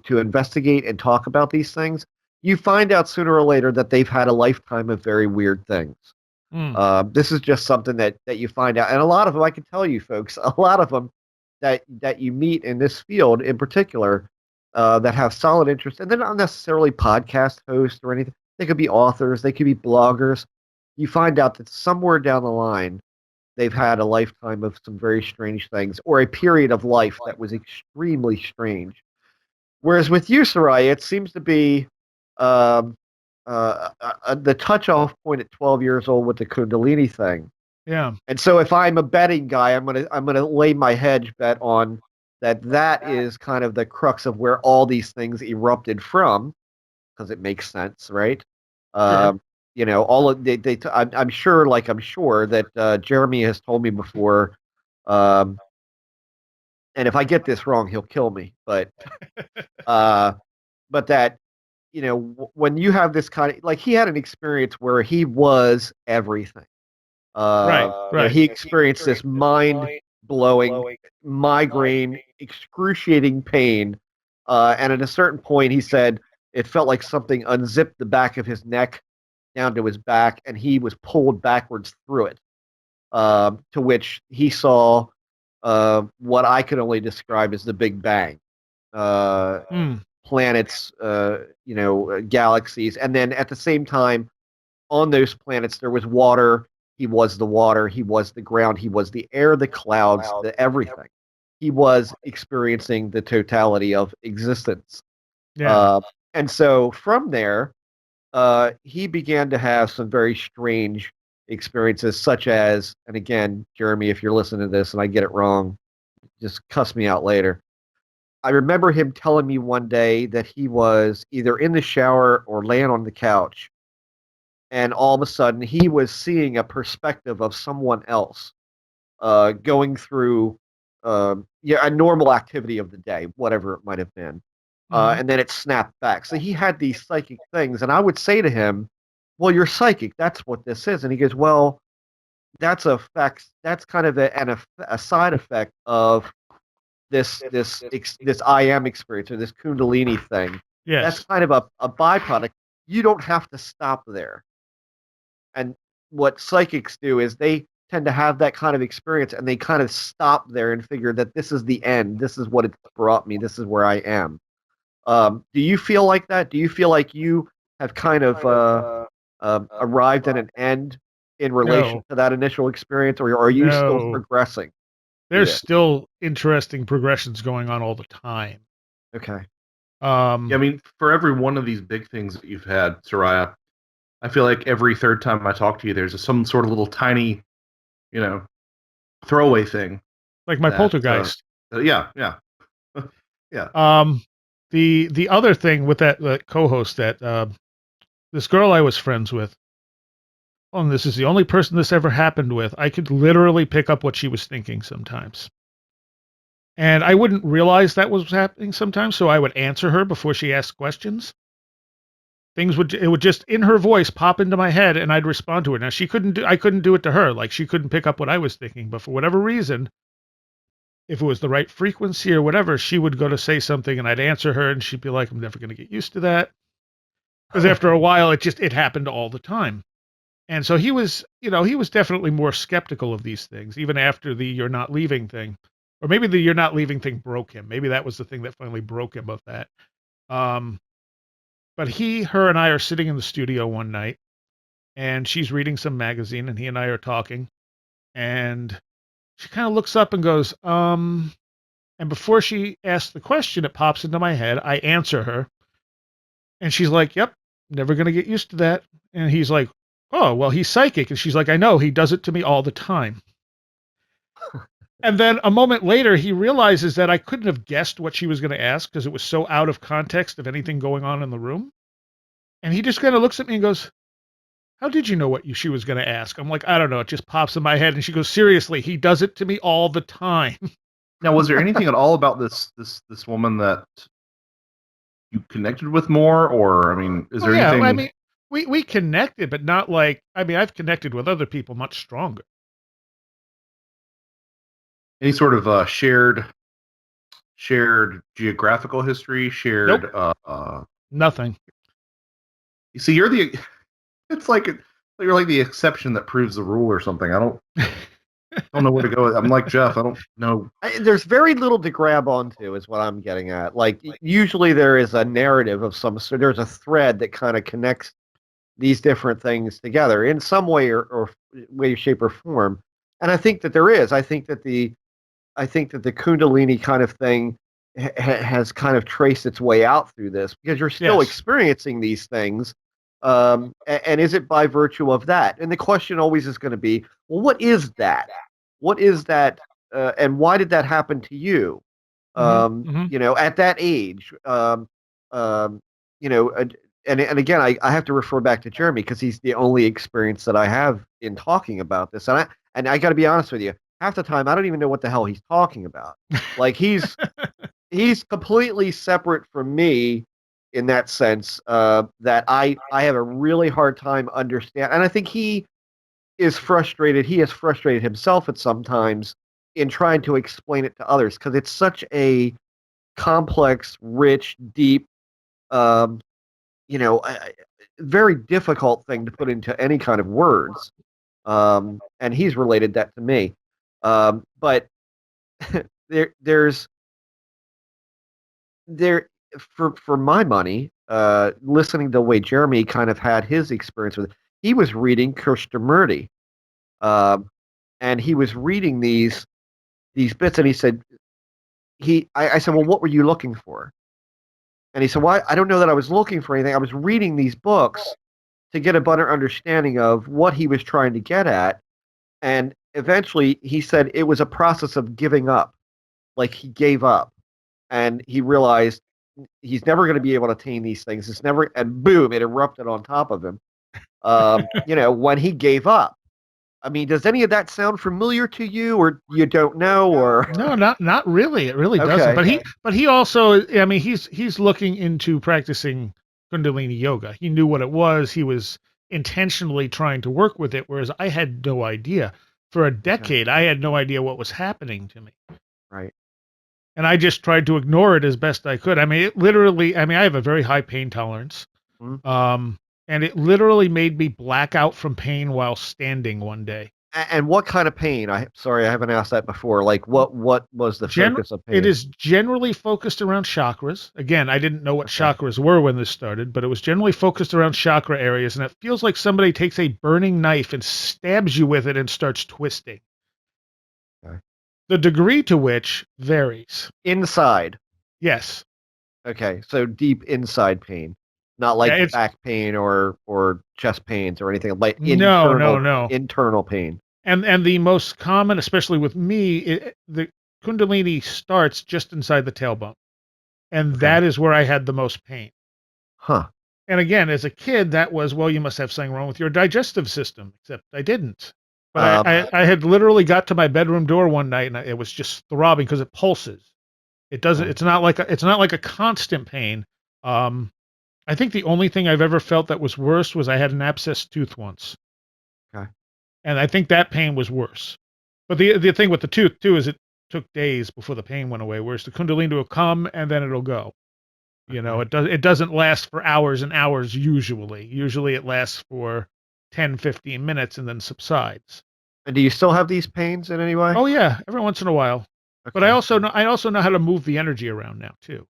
investigate and talk about these things. You find out sooner or later that they've had a lifetime of very weird things. This is just something that you find out, and a lot of them, I can tell you, folks, a lot of them that you meet in this field in particular, that have solid interest, and they're not necessarily podcast hosts or anything. They could be authors, they could be bloggers. You find out that somewhere down the line, they've had a lifetime of some very strange things, or a period of life that was extremely strange. Whereas with you, Seriah, it seems to be um, the touch-off point at 12 years old with the Kundalini thing. yeah. And so, if I'm a betting guy, I'm gonna lay my hedge bet on that is kind of the crux of where all these things erupted from, because it makes sense, right? Sure. Um, all of I'm sure, I'm sure that Jeremy has told me before, um, and if I get this wrong, he'll kill me. Uh, but that when you have this kind of, like, he had an experience where he was everything. Right. Right. He experienced this mind blowing migraine, excruciating pain, and at a certain point, he said it felt like something unzipped the back of his neck down to his back, and he was pulled backwards through it. To which he saw what I could only describe as the Big Bang. Uh, Mm. Planets, galaxies, and then at the same time, on those planets there was water. He was the water, he was the ground, he was the air, the clouds, the everything. He was experiencing the totality of existence. Yeah. uh, and so from there, he began to have some very strange experiences, such as, and again, Jeremy, if you're listening to this and I get it wrong, just cuss me out later. I remember him telling me one day that he was either in the shower or laying on the couch, and all of a sudden he was seeing a perspective of someone else going through a normal activity of the day, whatever it might have been. Mhm. And then it snapped back. So he had these psychic things, and I would say to him, "Well, you're psychic. That's what this is." And he goes, "Well, that's a fact. That's kind of a side effect of this I am experience, or this Kundalini thing. That's Yes. kind of a byproduct. You don't have to stop there." And what psychics do is they tend to have that kind of experience, and they kind of stop there and figure that this is the end. This is what it's brought me. This is where I am. Do you feel like that? Do you feel like you have kind of arrived at an end in relation No. to that initial experience, or are you still No. progressing through There's this? still interesting progressions going on all the time. Okay. Yeah, I mean, for every one of these big things that you've had, Soraya, I feel like every third time I talk to you, there's some sort of little tiny, you know, throwaway thing Like my that, poltergeist. yeah, yeah, yeah. The other thing with that co-host, that this girl I was friends with, and this is the only person this ever happened with, I could literally pick up what she was thinking sometimes. And I wouldn't realize that was happening sometimes, so I would answer her before she asked questions. It would just, in her voice, pop into my head, and I'd respond to it. Now I couldn't do it to her. Like, she couldn't pick up what I was thinking, but for whatever reason, if it was the right frequency or whatever, she would go to say something, and I'd answer her, and she'd be like, "I'm never going to get used to that." Because after a while, it happened all the time. And so he was definitely more skeptical of these things, even after the "you're not leaving" thing, or maybe the "you're not leaving" thing broke him. Maybe that was the thing that finally broke him of that. Um, but her and I are sitting in the studio one night, and she's reading some magazine, and he and I are talking, and she kind of looks up and goes, and before she asks the question, it pops into my head. I answer her, and she's like, "Yep, never gonna get used to that." And he's like, oh, well, he's psychic. And she's like, I know, he does it to me all the time. And then a moment later, he realizes that I couldn't have guessed what she was going to ask because it was so out of context of anything going on in the room. And he just kind of looks at me and goes, how did you know what she was going to ask? I'm like, I don't know. It just pops in my head. And she goes, seriously, he does it to me all the time. Now, was there anything at all about this woman that you connected with more, or I mean, is there Yeah, anything? I mean, we connected, but not like, I mean, I've connected with other people much stronger. Any sort of shared geographical history, shared Nope, nothing. you see, you're the it's like you're like the exception that proves the rule or something. I don't know where to go. I'm like Jeff. I don't know. There's very little to grab onto, is what I'm getting at. Like usually there is a narrative of some sort. There's a thread that kind of connects these different things together in some way or way, shape, or form. And I think that there is. I think that the Kundalini kind of thing has kind of traced its way out through this because you're still Yes. experiencing these things. And is it by virtue of that? And the question always is going to be, well, what is that? What is that? And why did that happen to you? You know, at that age, you know, and again, I have to refer back to Jeremy because he's the only experience that I have in talking about this. And I got to be honest with you, half the time I don't even know what the hell he's talking about. Like he's completely separate from me in that sense. That I have a really hard time understand, and I think he is frustrated. He has frustrated himself at sometimes in trying to explain it to others because it's such a complex, rich, deep, um, you know, very difficult thing to put into any kind of words. And he's related that to me. But there's there for my money, listening to the way Jeremy kind of had his experience with it, he was reading Krishnamurti, um, and he was reading these bits, and he said I said, well, what were you looking for? And he said, well, I don't know that I was looking for anything. I was reading these books to get a better understanding of what he was trying to get at. And eventually he said it was a process of giving up. Like he gave up and he realized he's never going to be able to attain these things. It's never, and boom, it erupted on top of him. You know, when he gave up. I mean, does any of that sound familiar to you, or you don't know, or No, not really. It really doesn't. okay, But he also, I mean, he's looking into practicing Kundalini yoga. He knew what it was. He was intentionally trying to work with it, whereas I had no idea. For a decade, I had no idea what was happening to me. right? And I just tried to ignore it as best I could. I mean, it literally, I mean, I have a very high pain tolerance. Mhm. And it literally made me black out from pain while standing one day. And what kind of pain? Sorry, I haven't asked that before. Like, what was the focus of It pain? is generally focused around chakras. Again, I didn't know what Okay. chakras were when this started, but it was generally focused around chakra areas, and it feels like somebody takes a burning knife and stabs you with it and starts twisting. Okay. The degree to which varies. Inside. Yes. Okay, so deep inside pain, not Yeah, like it's back pain or chest pains or anything like no. internal pain. And the most common, especially with me, the Kundalini starts just inside the tailbone, and Okay. that is where I had the most pain. Huh. And again, as a kid, that was, well, you must have something wrong with your digestive system, except I didn't. But Um, I had literally got to my bedroom door one night and it was just throbbing because it pulses. It doesn't, okay. it's not like a constant pain. Um, I think the only thing I've ever felt that was worse was I had an abscess tooth once. Okay. And I think that pain was worse. But the thing with the tooth too is it took days before the pain went away, whereas the Kundalini will come and then it'll go. You know, Okay. it doesn't last for hours and hours usually. Usually it lasts for 10, 15 minutes and then subsides. And do you still have these pains in any way? Oh yeah, every once in a while. But Okay. I also know how to move the energy around now too.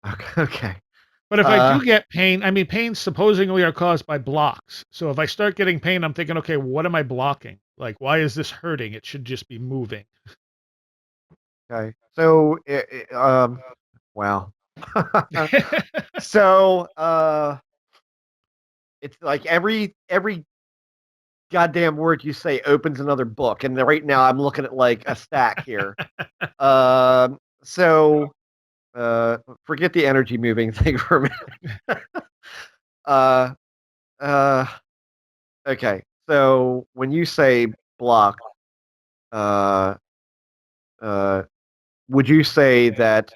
Okay. Okay. But if I Uh, do get pain, I mean pains supposedly are caused by blocks. So if I start getting pain, I'm thinking, okay, what am I blocking? Like why is this hurting? It should just be moving. okay. So, wow. So, it's like every goddamn word you say opens another book, and right now I'm looking at like a stack here. So forget the energy moving thing for a minute. uh, uh, okay. So when you say blocked, uh, uh, would you say that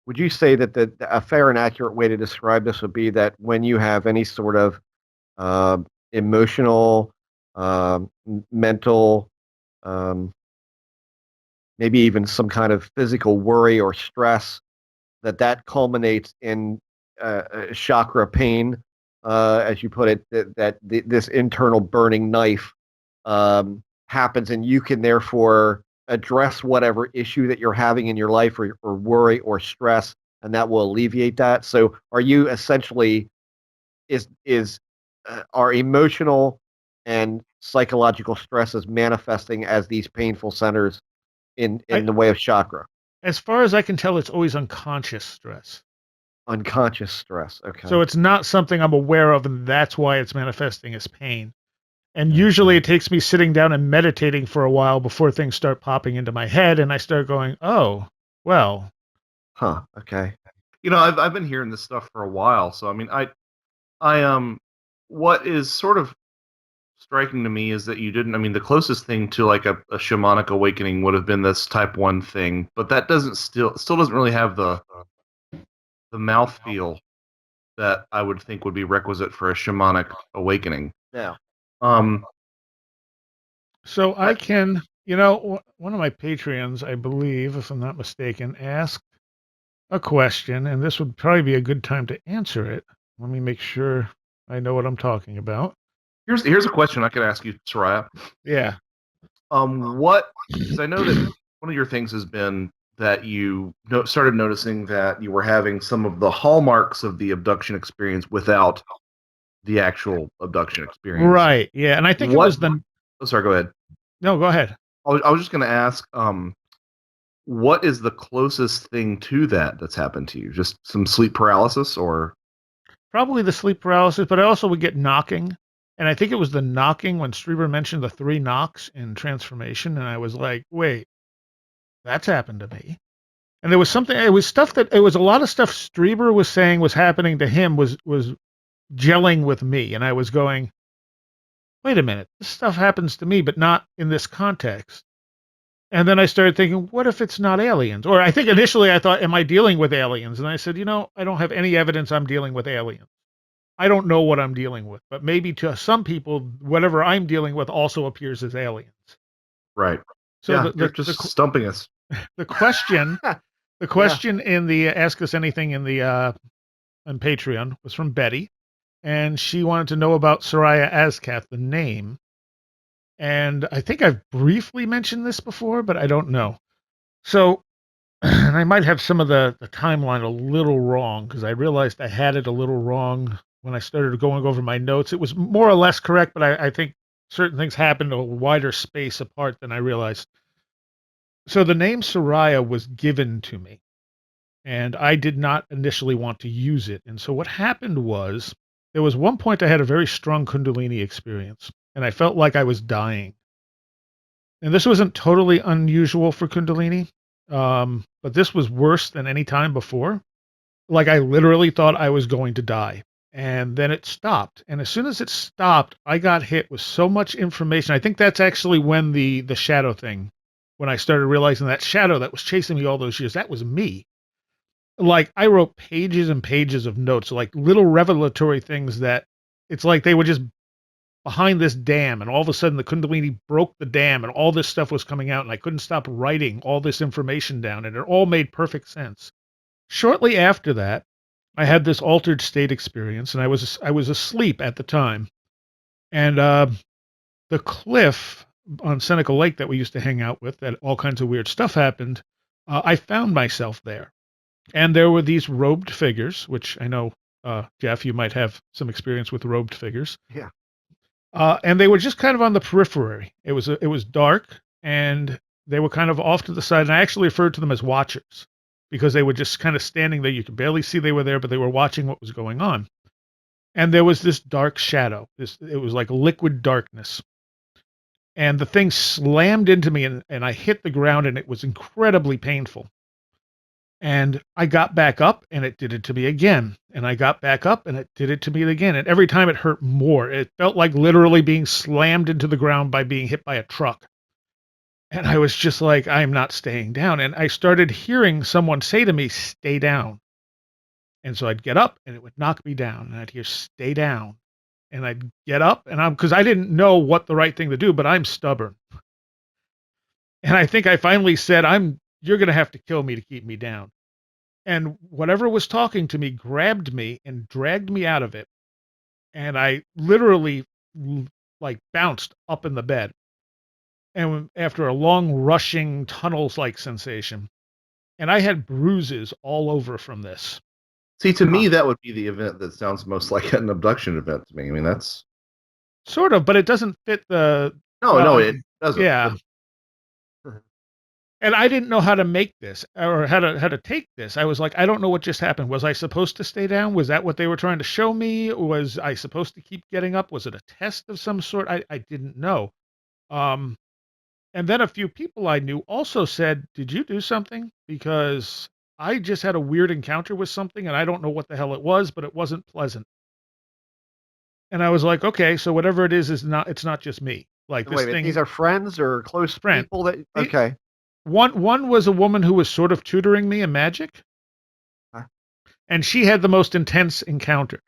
a fair and accurate way to describe this would be that when you have any sort of uh, emotional, mental, um, maybe even some kind of physical worry or stress, that culminates in chakra pain, as you put it, this internal burning knife happens, and you can therefore address whatever issue that you're having in your life, or worry or stress, and that will alleviate that. So, are you essentially is are emotional and psychological stresses manifesting as these painful centers in the way of chakra? As far as I can tell, it's always unconscious stress. Unconscious stress. Okay. So it's not something I'm aware of, and that's why it's manifesting as pain. And usually it takes me sitting down and meditating for a while before things start popping into my head, and I start going, oh, well. Huh. Okay. I've been hearing this stuff for a while, so I mean, what is sort of striking to me is that you didn't. I mean, the closest thing to like a shamanic awakening would have been this type 1 thing, but that doesn't still doesn't really have the mouthfeel that I would think would be requisite for a shamanic awakening. Yeah. So I can, one of my Patreons, I believe, if I'm not mistaken, asked a question, and this would probably be a good time to answer it. Let me make sure I know what I'm talking about. Here's a question I could ask you, Seriah. Yeah. Because I know that one of your things has been that you started noticing that you were having some of the hallmarks of the abduction experience without the actual abduction experience. Right. Yeah. And I think it was the. Oh, sorry, go ahead. No, go ahead. I was just going to ask, what is the closest thing to that that's happened to you? Just some sleep paralysis, or? Probably the sleep paralysis, but I also would get knocking. And I think it was the knocking when Strieber mentioned the 3 knocks in transformation. And I was like, wait, that's happened to me. And there was something, it was a lot of stuff Strieber was saying was happening to him was gelling with me. And I was going, wait a minute, this stuff happens to me, but not in this context. And then I started thinking, what if it's not aliens? Or I think initially I thought, am I dealing with aliens? And I said, I don't have any evidence I'm dealing with aliens. I don't know what I'm dealing with, but maybe to some people, whatever I'm dealing with also appears as aliens. Right. So yeah, you're just stumping us. The question, in the Ask Us Anything in the on Patreon was from Betty, and she wanted to know about Seriah Azkath, the name. And I think I've briefly mentioned this before, but I don't know. So, and I might have some of the timeline a little wrong, because I realized I had it a little wrong when I started going over my notes. It was more or less correct, but I think certain things happened a wider space apart than I realized. So the name Seriah was given to me, and I did not initially want to use it. And so what happened was, there was one point I had a very strong Kundalini experience, and I felt like I was dying. And this wasn't totally unusual for Kundalini, but this was worse than any time before. Like, I literally thought I was going to die. And then it stopped. And as soon as it stopped, I got hit with so much information. I think that's actually when the shadow thing, when I started realizing that shadow that was chasing me all those years, that was me. Like, I wrote pages and pages of notes, like little revelatory things that it's like they were just behind this dam, and all of a sudden the Kundalini broke the dam, and all this stuff was coming out, and I couldn't stop writing all this information down, and it all made perfect sense. Shortly after that, I had this altered state experience, and I was asleep at the time, and the cliff on Seneca Lake that we used to hang out with, that all kinds of weird stuff happened. I found myself there, and there were these robed figures, which I know, Jeff, you might have some experience with robed figures. Yeah. And they were just kind of on the periphery. It was dark, and they were kind of off to the side. And I actually referred to them as watchers, because they were just kind of standing there. You could barely see they were there, but they were watching what was going on. and there was this dark shadow. It was like liquid darkness. And the thing slammed into me, and I hit the ground, and it was incredibly painful. And I got back up, and it did it to me again. And I got back up, and it did it to me again. And every time it hurt more. It felt like literally being slammed into the ground by being hit by a truck. And I was just like, I'm not staying down. And I started hearing someone say to me, stay down. And so I'd get up, and it would knock me down. And I'd hear, stay down. And I'd get up, and because I didn't know what the right thing to do, but I'm stubborn. And I think I finally said, you're going to have to kill me to keep me down. And whatever was talking to me grabbed me and dragged me out of it. And I literally like bounced up in the bed. And after a long rushing tunnels like sensation, and I had bruises all over from this. See, to me, that would be the event that sounds most like an abduction event to me. I mean, that's sort of, but it doesn't fit the. No, it doesn't. Yeah. And I didn't know how to make this or how to take this. I was like, I don't know what just happened. Was I supposed to stay down? Was that what they were trying to show me? Was I supposed to keep getting up? Was it a test of some sort? I didn't know. And then a few people I knew also said, did you do something? Because I just had a weird encounter with something, and I don't know what the hell it was, but it wasn't pleasant. And I was like, okay, so whatever it is it's not just me. Like this thing. These are friends or close people that okay. One was a woman who was sort of tutoring me in magic. Huh. And she had the most intense encounter.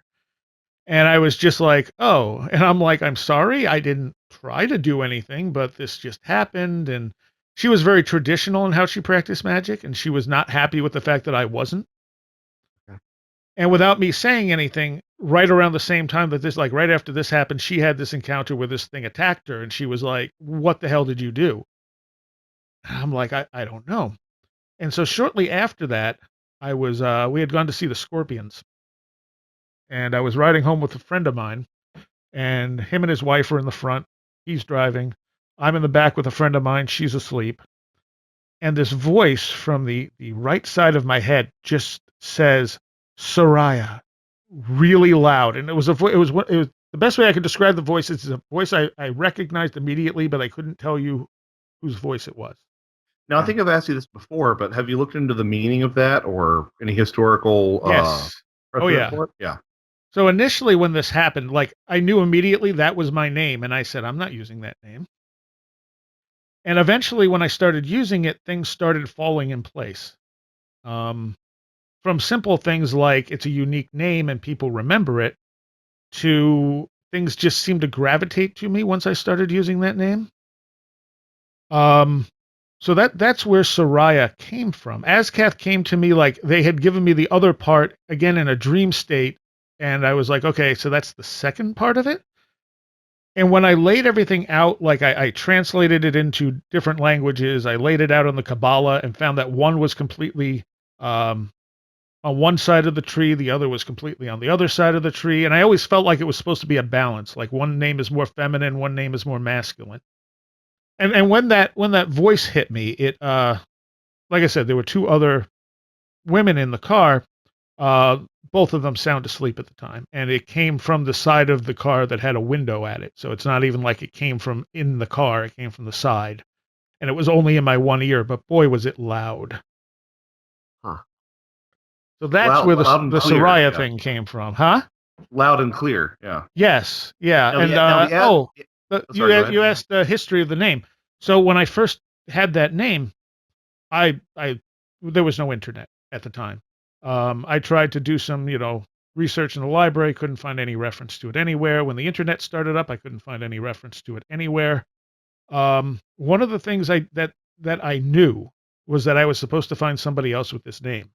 And I was just like, oh, and I'm like, I'm sorry, I didn't try to do anything, but this just happened. And she was very traditional in how she practiced magic, and she was not happy with the fact that I wasn't. Okay. And without me saying anything, right around the same time that this, like right after this happened, she had this encounter where this thing attacked her, and she was like, what the hell did you do? And I'm like, I don't know. And so shortly after that, we had gone to see the Scorpions. And I was riding home with a friend of mine, and him and his wife are in the front. He's driving. I'm in the back with a friend of mine. She's asleep. And this voice from the right side of my head just says, Seriah, really loud. And it was the best way I could describe the voice. It's a voice I recognized immediately, but I couldn't tell you whose voice it was. Now, I think I've asked you this before, but have you looked into the meaning of that or any historical Yes. Oh, yeah. for it? Yeah. So initially when this happened, like I knew immediately that was my name, and I said, I'm not using that name. And eventually when I started using it, things started falling in place. From simple things like it's a unique name and people remember it, to things just seemed to gravitate to me once I started using that name. So that's where Seriah came from. Azkath came to me like they had given me the other part again in a dream state, and I was like, okay, so that's the second part of it. And when I laid everything out, like I translated it into different languages, I laid it out on the Kabbalah and found that one was completely on one side of the tree, the other was completely on the other side of the tree, and I always felt like it was supposed to be a balance, like one name is more feminine, one name is more masculine. And when that voice hit me, it like I said, there were two other women in the car. Both of them sound asleep at the time, and it came from the side of the car that had a window at it. So it's not even like it came from in the car; it came from the side, and it was only in my one ear. But boy, was it loud! Huh. So that's where the Seriah thing came from, huh? Loud and clear, yeah. Yes, yeah, you asked the history of the name. So when I first had that name, I there was no internet at the time. I tried to do some, research in the library, couldn't find any reference to it anywhere. When the internet started up, I couldn't find any reference to it anywhere. One of the things that I knew was that I was supposed to find somebody else with this name.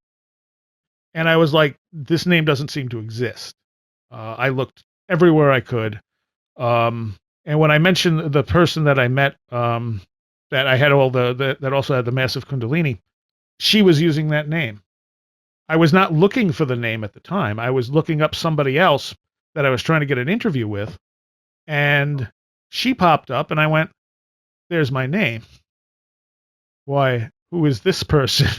And I was like, this name doesn't seem to exist. I looked everywhere I could. And when I mentioned the person that I met, that I had that also had the massive Kundalini, she was using that name. I was not looking for the name at the time. I was looking up somebody else that I was trying to get an interview with, and she popped up, and I went, "There's my name. Why? Who is this person?"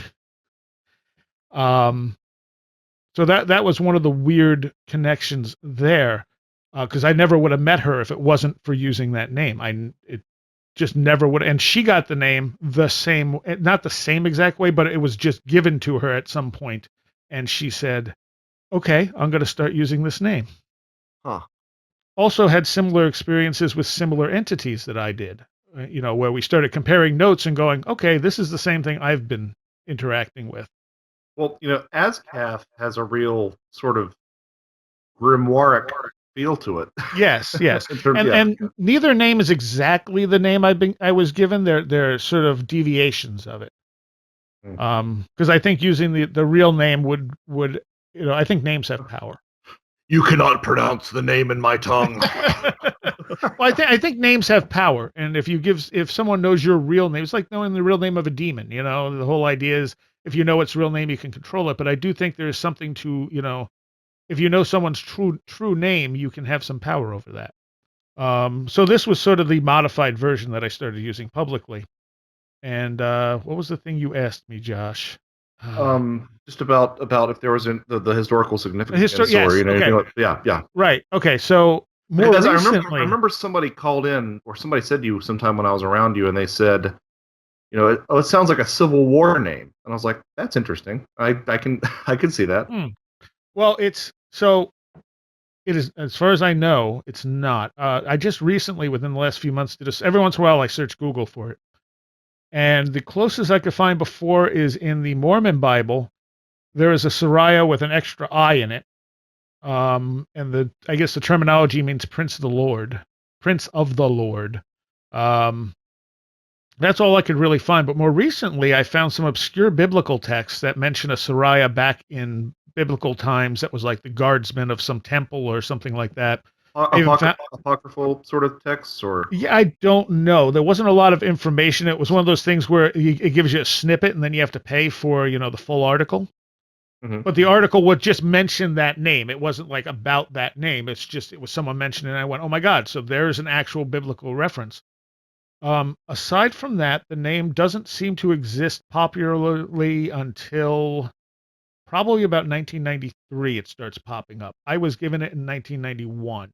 So that was one of the weird connections there, because I never would have met her if it wasn't for using that name. It just never would. And she got the name the same, not the same exact way, but it was just given to her at some point, and she said, "Okay, I'm going to start using this name." Huh. Also had similar experiences with similar entities that I did, where we started comparing notes and going, "Okay, this is the same thing I've been interacting with." Well, ASCAF has a real sort of grimoire feel to it. Yes, yes. In terms, And neither name is exactly the name I was given. They're sort of deviations of it. Because I think using the real name would I think names have power. You cannot pronounce the name in my tongue. Well, I think names have power, and if someone knows your real name, it's like knowing the real name of a demon. The whole idea is if you know its real name, you can control it. But I do think there is something to if you know someone's true name, you can have some power over that. So this was sort of the modified version that I started using publicly. And what was the thing you asked me, Josh? Just about if there was the historical significance, yes, or anything okay. yeah. Right. Okay. So more Because recently, I remember somebody called in, or somebody said to you sometime when I was around you, and they said, it sounds like a Civil War name, and I was like, that's interesting. I can I can see that. Well, it is, as far as I know, it's not. I just recently, within the last few months, every once in a while I search Google for it. And the closest I could find before is in the Mormon Bible. There is a Seriah with an extra I in it. And I guess the terminology means Prince of the Lord. Prince of the Lord. That's all I could really find. But more recently, I found some obscure biblical texts that mention a Seriah back in biblical times that was like the guardsman of some temple or something like that. Apocryphal sort of texts, or yeah, I don't know. There wasn't a lot of information. It was one of those things where it gives you a snippet and then you have to pay for the full article. But the article would just mention that name. It wasn't like about that name. It was someone mentioned it, and I went, "Oh my God!" So there's an actual biblical reference. Aside from that, the name doesn't seem to exist popularly until probably about 1993. It starts popping up. I was given it in 1991.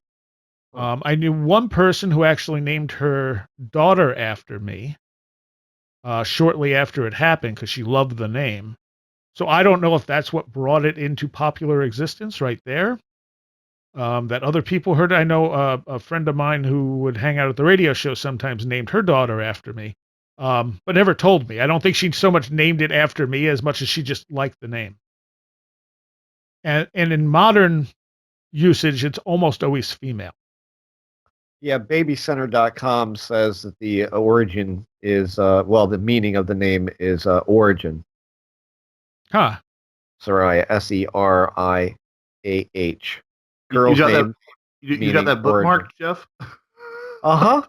I knew one person who actually named her daughter after me shortly after it happened because she loved the name. So I don't know if that's what brought it into popular existence right there. That other people heard. I know a friend of mine who would hang out at the radio show sometimes named her daughter after me, but never told me. I don't think she so much named it after me as much as she just liked the name. And in modern usage, it's almost always female. Yeah, babycenter.com says that the origin is, the meaning of the name is origin. Huh. Seriah, Seriah. Girl's name. You got that bookmarked, Jeff? Uh-huh.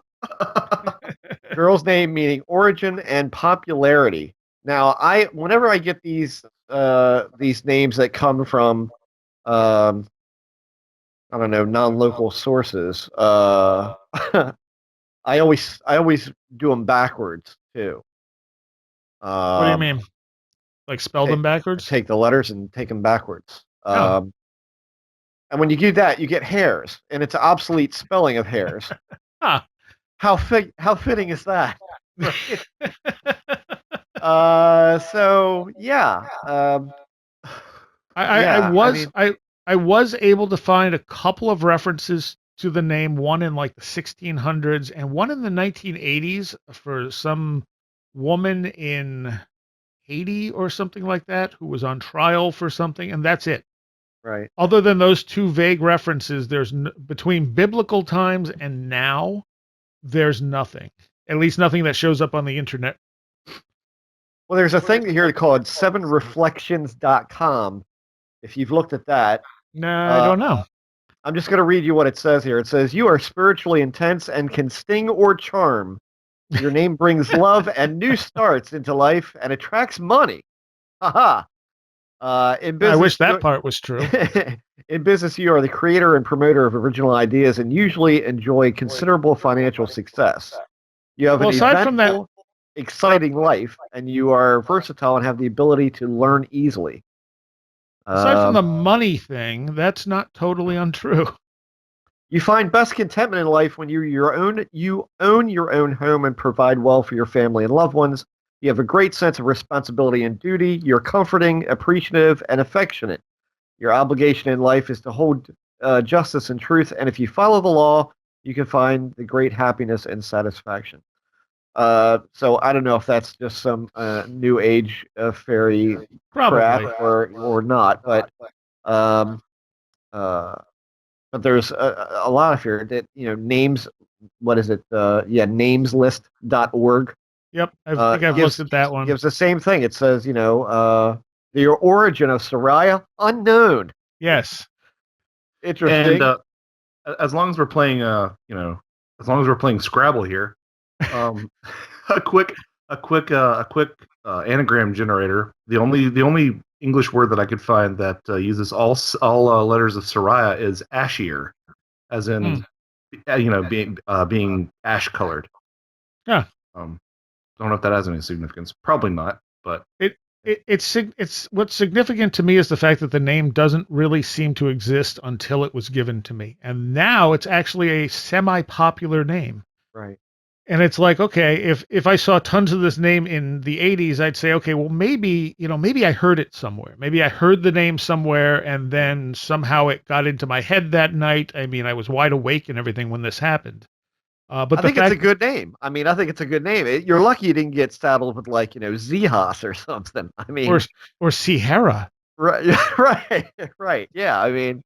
Girl's name meaning origin and popularity. Now, whenever I get these names that come from I don't know, non-local sources, I always do them backwards too. What do you mean? Like spell them backwards? Take the letters and take them backwards. And when you do that, you get hairs, and it's an obsolete spelling of hairs. Huh. How fitting is that? So yeah. I was able to find a couple of references to the name, one in like the 1600s and one in the 1980s for some woman in Haiti or something like that who was on trial for something, and that's it. Right. Other than those two vague references, there's between biblical times and now, there's nothing. At least nothing that shows up on the internet. Well, there's a thing here called 7reflections.com. If you've looked at that. No, I don't know. I'm just going to read you what it says here. It says, "You are spiritually intense and can sting or charm. Your name brings love and new starts into life and attracts money." Haha. In business, I wish that part was true. In business, you are the creator and promoter of original ideas and usually enjoy considerable financial success. You have an eventful, exciting life, and you are versatile and have the ability to learn easily. Aside from the Um, money thing, that's not totally untrue. you find best contentment in life when you own your own home and provide well for your family and loved ones. You have a great sense of responsibility and duty. You're comforting, appreciative, and affectionate. Your obligation in life is to hold justice and truth, and if you follow the law, you can find the great happiness and satisfaction. So I don't know if that's just some new age fairy crap Probably. or not, um, uh, but there's a lot of here that names. What is it? Yeah, nameslist.org Yep, I think I've looked at that one. gives the same thing. It says the origin of Seriah unknown. Yes. Interesting. And as long as we're playing, as long as we're playing Scrabble here, a quick anagram generator. The only English word that I could find that uses all letters of Seriah is ashier, as in being ash colored. Yeah. Don't know if that has any significance. Probably not, but It's what's significant to me is the fact that the name doesn't really seem to exist until it was given to me, and now it's actually a semi-popular name. Right. And it's like, okay, if I saw tons of this name in the 80s, I'd say, okay, well, maybe I heard it somewhere. Maybe I heard the name somewhere, and then somehow it got into my head that night. I mean, I was wide awake and everything when this happened. But I the think it's a fact, good name. I mean, I think it's a good name. You're lucky you didn't get saddled with Zehas or something. I or mean, Sierra. right, right. Yeah. I mean,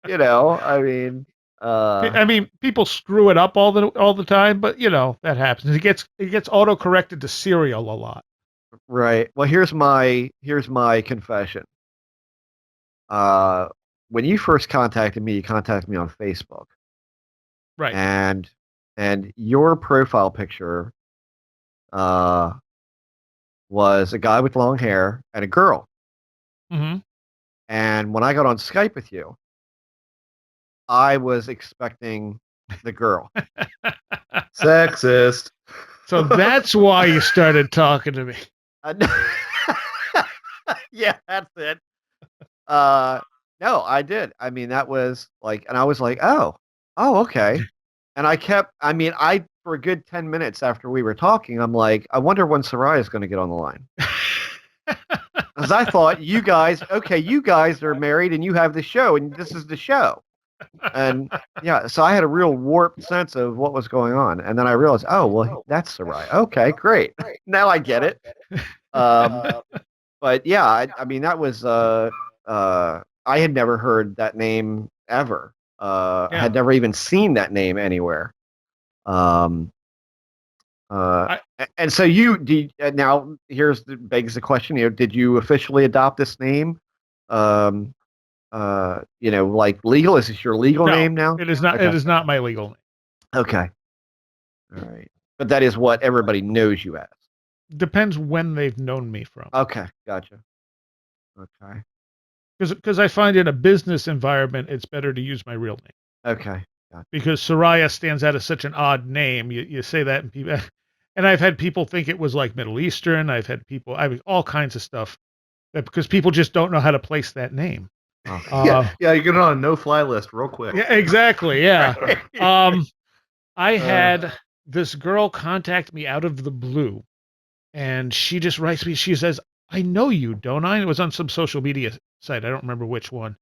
I mean, I mean, people screw it up all the time, but that happens. It gets auto corrected to cereal a lot. right. Well, here's my confession. Uh, when you first contacted me, you contacted me on Facebook, Right. and your profile picture uh was a guy with long hair and a girl. Hmm. And when I got on Skype with you, I was expecting the girl. sexist. So that's why you started talking to me. Uh, yeah, that's it. Uh, no, I did. I mean, that was like, and I was like, oh, okay. And I for a good 10 minutes after we were talking, I'm like, I wonder when Seriah is going to get on the line. Because I thought you guys are married and you have the show and this is the show. And yeah, so I had a real warped sense of what was going on. And then I realized, oh, well, that's Seriah. Okay, great. Now I get it. But yeah, I mean, that was, I had never heard that name ever. I Yeah. had never even seen that name anywhere. Um, and so now begs the question, did you officially adopt this name? Like legal, is this your legal No, name now? it is not. Okay. It is not my legal name. Okay. All right. But that is what everybody knows you as. Depends when they've known me from. Okay. Gotcha. Okay. Because I find in a business environment, it's better to use my real name. Okay. Gotcha. Because Seriah stands out as such an odd name. You say that, and people, and I've had people think it was like Middle Eastern. I mean, all kinds of stuff, because people just don't know how to place that name. Yeah, you get on a no-fly list real quick. Yeah, exactly. Yeah. I had this girl contact me out of the blue, and she just writes me. She says, "I know you, don't I?" It was on some social media site. I don't remember which one.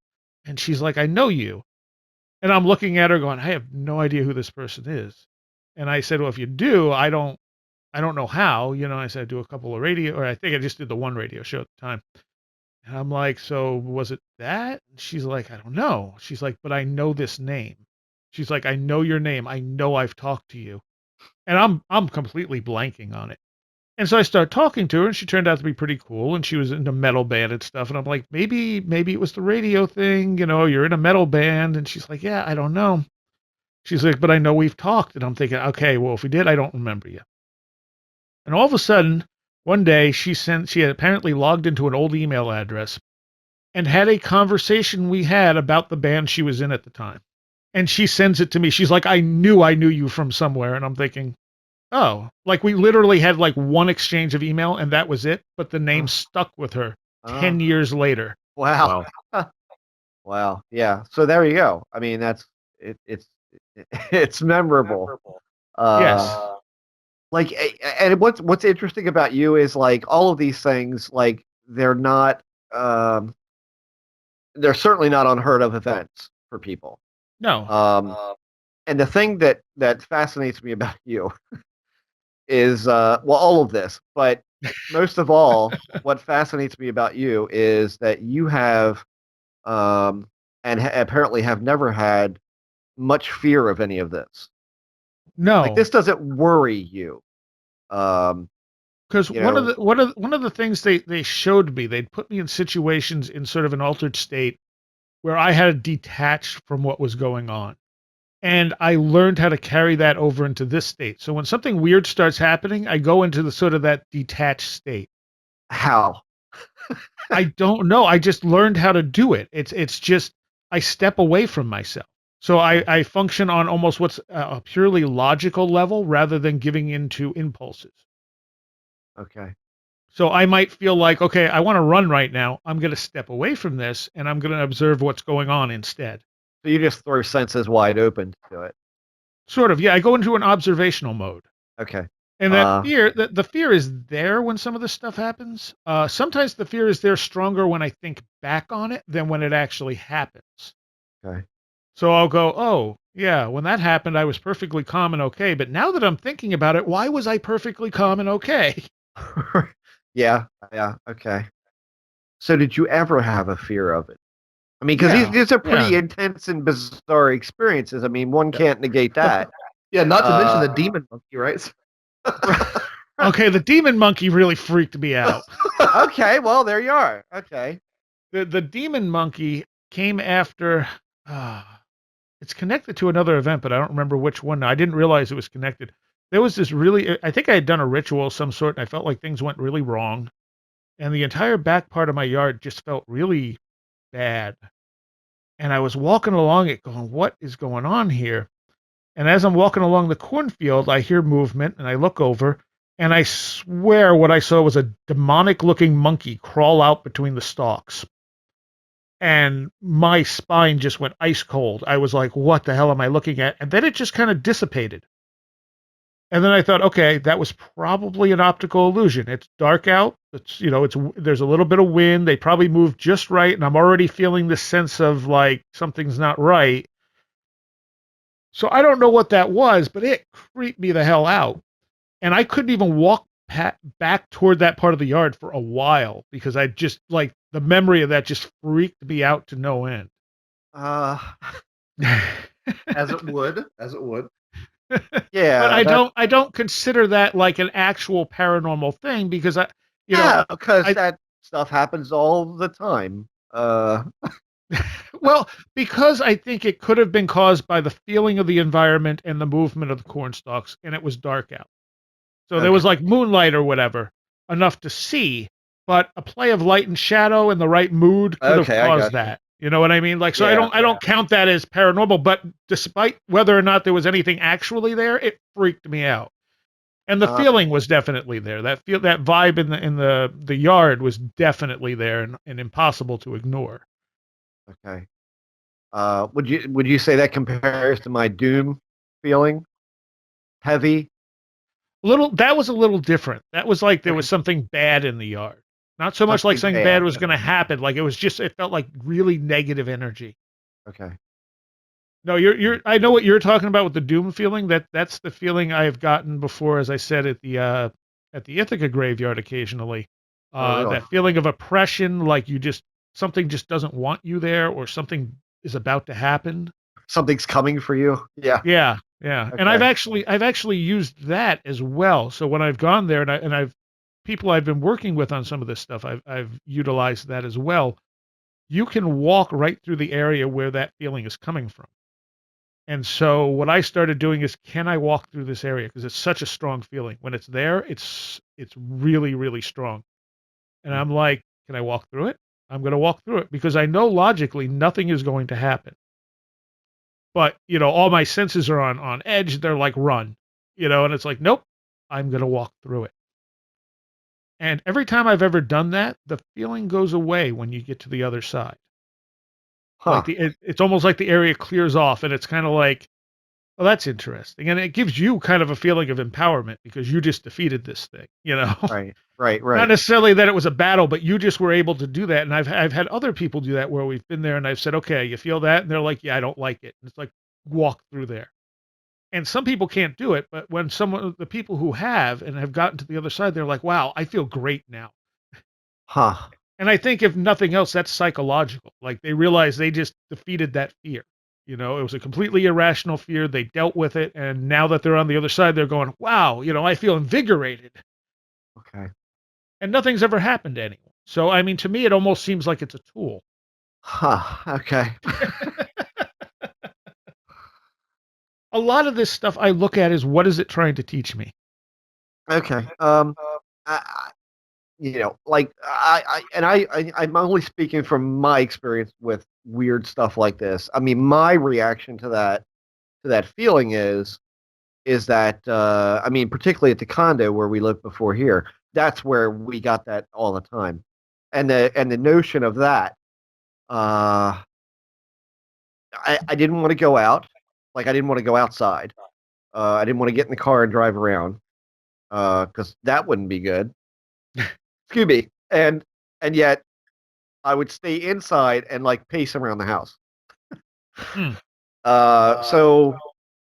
And she's like, "I know you." And I'm looking at her going, I have no idea who this person is. And I said, well, if you do, I don't know how. I said I do a couple of radio, or I think I just did the one radio show at the time. And I'm like, so was it that? And she's like, I don't know. She's like, but I know this name. She's like, I know your name. I know I've talked to you. And I'm completely blanking on it. And so I started talking to her, and she turned out to be pretty cool. And she was in a metal band and stuff. And I'm like, maybe it was the radio thing. You're in a metal band. And she's like, yeah, I don't know. She's like, but I know we've talked. And I'm thinking, okay, well, if we did, I don't remember you. And all of a sudden, one day she had apparently logged into an old email address and had a conversation we had about the band she was in at the time. And she sends it to me. She's like, I knew you from somewhere. And I'm thinking, oh, like we literally had like one exchange of email and that was it. But the name stuck with her 10 years later. Wow. Wow. Yeah. So there you go. I mean, that's it's it's memorable. Yes. Uh, like, and what's interesting about you is like all of these things, like um, they're certainly not unheard of events for people. No. Um, and the thing that fascinates me about you is well, all of this, but most of all, what fascinates me about you is that you have um, and apparently have never had much fear of any of this. Like No. this doesn't worry you. Um, Because you know, one of the things they showed me, they'd put me in situations in sort of an altered state where I had to detach from what was going on. And I learned how to carry that over into this state. So when something weird starts happening, I go into the sort of that detached state. how? I don't know. I just learned how to do it. It's just I step away from myself. So Okay. I function on almost what's a purely logical level rather than giving into impulses. Okay. So I might feel like, okay, I want to run right now. I'm going to step away from this and I'm going to observe what's going on instead. So you just throw senses wide open to it. Sort of, yeah. I go into an observational mode. Okay. And that Uh, fear, the fear is there when some of this stuff happens. Sometimes the fear is there stronger when I think back on it than when it actually happens. okay. So I'll go, oh, yeah, when that happened, I was perfectly calm and okay. But now that I'm thinking about it, why was I perfectly calm and okay? Yeah. Yeah. Okay. So did you ever have a fear of it? I mean, because Yeah, these are yeah. pretty intense and bizarre experiences. I mean, one can't negate that. Yeah, not to mention the Uh, demon monkey, right? Okay, the demon monkey really freaked me out. okay. Well, there you are. Okay. The demon monkey came after. Uh, it's connected to another event, but I don't remember which one. I didn't realize it was connected. There was this really. I think I had done a ritual of some sort, and I felt like things went really wrong, and the entire back part of my yard just felt really bad. And I was walking along it, going, "What is going on here?" And as I'm walking along the cornfield, I hear movement, and I look over, and I swear what I saw was a demonic-looking monkey crawl out between the stalks. And my spine just went ice cold. I was like, "What the hell am I looking at?" And then it just kind of dissipated. And then I thought, "Okay, that was probably an optical illusion. It's dark out. It's there's a little bit of wind. They probably moved just right, and I'm already feeling this sense of like something's not right." So I don't know what that was, but it creeped me the hell out. And I couldn't even walk back toward that part of the yard for a while because I just like the memory of that just freaked me out to no end. Uh, As it would, as it would. But yeah. I don't consider that like an actual paranormal thing because you know, Yeah, because I that stuff happens all the time. well, because I think it could have been caused by the feeling of the environment and the movement of the corn stalks, and it was dark out. So there Okay. was like moonlight or whatever, enough to see, but a play of light and shadow and the right mood could have Okay, I caused got you. that. You know what I mean? Like, so Yeah. I don't count that as paranormal, but despite whether or not there was anything actually there, it freaked me out. And the Uh, feeling was definitely there. That vibe in the yard was definitely there and impossible to ignore. okay. Would you say that compares to my doom feeling? Heavy? That was a little different. That was like there Okay. was something bad in the yard. Not so much like Something something bad bad. was going to happen. Like it felt like really negative energy. Okay. No, you're I know what you're talking about with the doom feeling. That's the feeling I've gotten before, as I said at the Ithaca graveyard occasionally. Oh, really? That feeling of oppression, like something just doesn't want you there, or something is about to happen. Something's coming for you? Yeah. Yeah, yeah. And Okay. I've actually used that as well. So when I've gone there and I've people I've been working with on some of this stuff, I've utilized that as well. You can walk right through the area where that feeling is coming from. And so what I started doing is, can I walk through this area? Because it's such a strong feeling. When it's there, it's really, really strong. And Mm. I'm like, can I walk through it? I'm going to walk through it because I know logically nothing is going to happen. But all my senses are on edge. They're like, run, and it's like, nope, I'm going to walk through it. And every time I've ever done that, the feeling goes away when you get to the other side. Huh. It's almost like the area clears off, and it's kind of like, oh, that's interesting. And it gives you kind of a feeling of empowerment because you just defeated this thing, you know? Right. Right. Not Right. necessarily that it was a battle, but you just were able to do that. And I've had other people do that where we've been there and I've said, okay, you feel that? And they're like, yeah, I don't like it. And it's like, walk through there. And some people can't do it, but when the people who have and have gotten to the other side, they're like, wow, I feel great now. Huh. And I think if nothing else, that's psychological. Like they realize they just defeated that fear. You know, it was a completely irrational fear. They dealt with it. And now that they're on the other side, they're going, wow, you know, I feel invigorated. Okay. And nothing's ever happened to anyone. So, I mean, to me, it almost seems like it's a tool. Huh. Okay. A lot of this stuff I look at is what is it trying to teach me? Okay. I, like I'm only speaking from my experience with weird stuff like this. I mean, my reaction to that feeling is that I mean, particularly at the condo where we lived before here, that's where we got that all the time, and the notion of that, uh, I didn't want to go out, like I didn't want to go outside. I didn't want to get in the car and drive around because that wouldn't be good. Scooby, and yet I would stay inside and like pace around the house. Hmm. So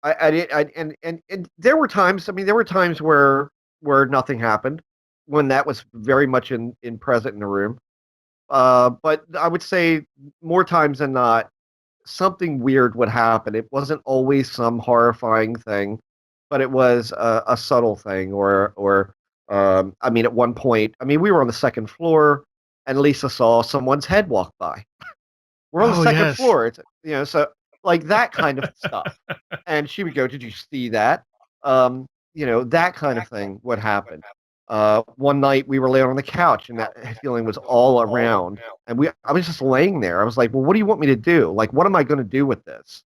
I did, and there were times. I mean, there were times where nothing happened when that was very much in present in the room. But I would say more times than not, something weird would happen. It wasn't always some horrifying thing, but it was a subtle thing. Or I mean, at one point, I mean, we were on the second floor, and Lisa saw someone's head walk by. We're on the Oh, second yes. floor. It's so like that kind of stuff. And she would go, "Did you see that?" That kind of thing would happen. One night we were laying on the couch, and that feeling was all around. And I was just laying there. I was like, "Well, what do you want me to do? Like, what am I going to do with this?"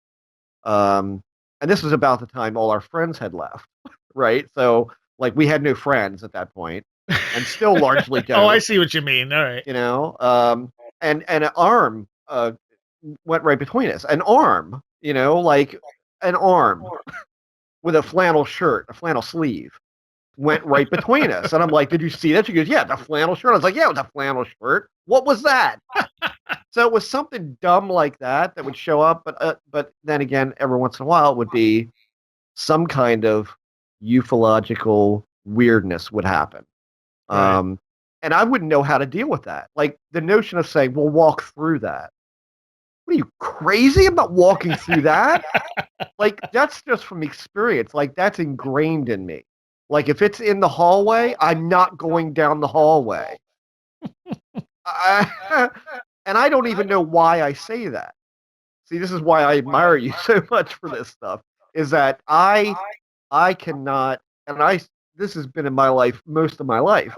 And this was about the time all our friends had left, right? So, like, we had no friends at that point, and still largely don't. Oh, I see what you mean. All right. And an arm went right between us. An arm, like an arm with a flannel shirt, a flannel sleeve, went right between us. And I'm like, "Did you see that?" She goes, "Yeah, the flannel shirt." I was like, "Yeah, it was a flannel shirt. What was that?" So it was something dumb like that would show up, but then again, every once in a while, it would be some kind of ufological weirdness would happen. Right. And I wouldn't know how to deal with that. Like the notion of saying, "We'll walk through that." What are you crazy about walking through that? Like that's just from experience. Like that's ingrained in me. Like if it's in the hallway, I'm not going down the hallway. And I don't even know why I say that. See, this is why I admire you so much for this stuff. Is that I cannot, and this has been in my life most of my life.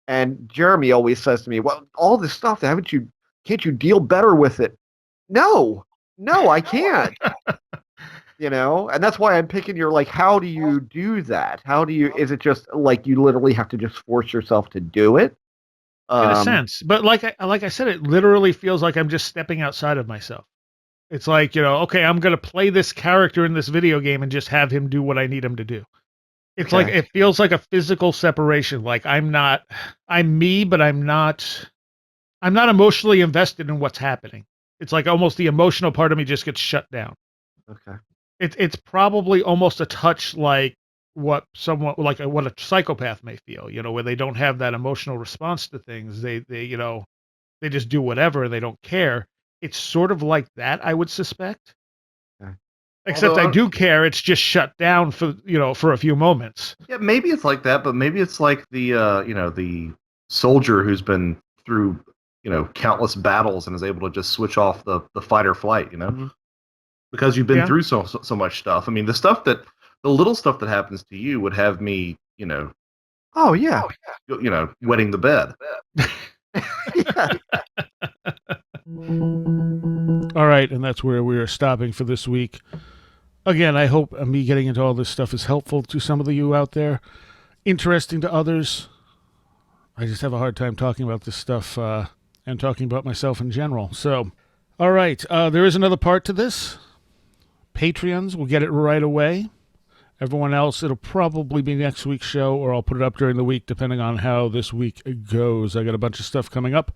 And Jeremy always says to me, "Well, all this stuff, can't you deal better with it?" No, I can't. And that's why I'm picking your, like, how do you do that? Is it just like you literally have to just force yourself to do it? In a sense. But like I said, it literally feels like I'm just stepping outside of myself. It's like, okay, I'm going to play this character in this video game and just have him do what I need him to do. It's like, Okay. it feels like a physical separation. Like I'm me, but I'm not emotionally invested in what's happening. It's like almost the emotional part of me just gets shut down. Okay. It's probably almost a touch like what a psychopath may feel, where they don't have that emotional response to things. They just do whatever. They don't care. It's sort of like that, I would suspect. Okay. Except Although I do care. It's just shut down for a few moments. yeah, maybe it's like that, but maybe it's like the soldier who's been through countless battles and is able to just switch off the fight or flight, Mm-hmm. because you've been Yeah. through so much stuff. I mean, the little stuff that happens to you would have me, Oh yeah. wetting the bed. Yeah. All right, and that's where we are stopping for this week. Again, I hope me getting into all this stuff is helpful to some of you out there, interesting to others. I just have a hard time talking about this stuff and talking about myself in general. So, all right, there is another part to this. Patreons will get it right away. Everyone else, it'll probably be next week's show, or I'll put it up during the week, depending on how this week goes. I got a bunch of stuff coming up.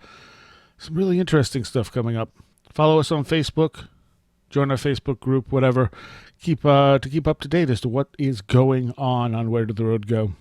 Some really interesting stuff coming up. Follow us on Facebook. Join our Facebook group, whatever. To keep up to date as to what is going on Where Did the Road Go.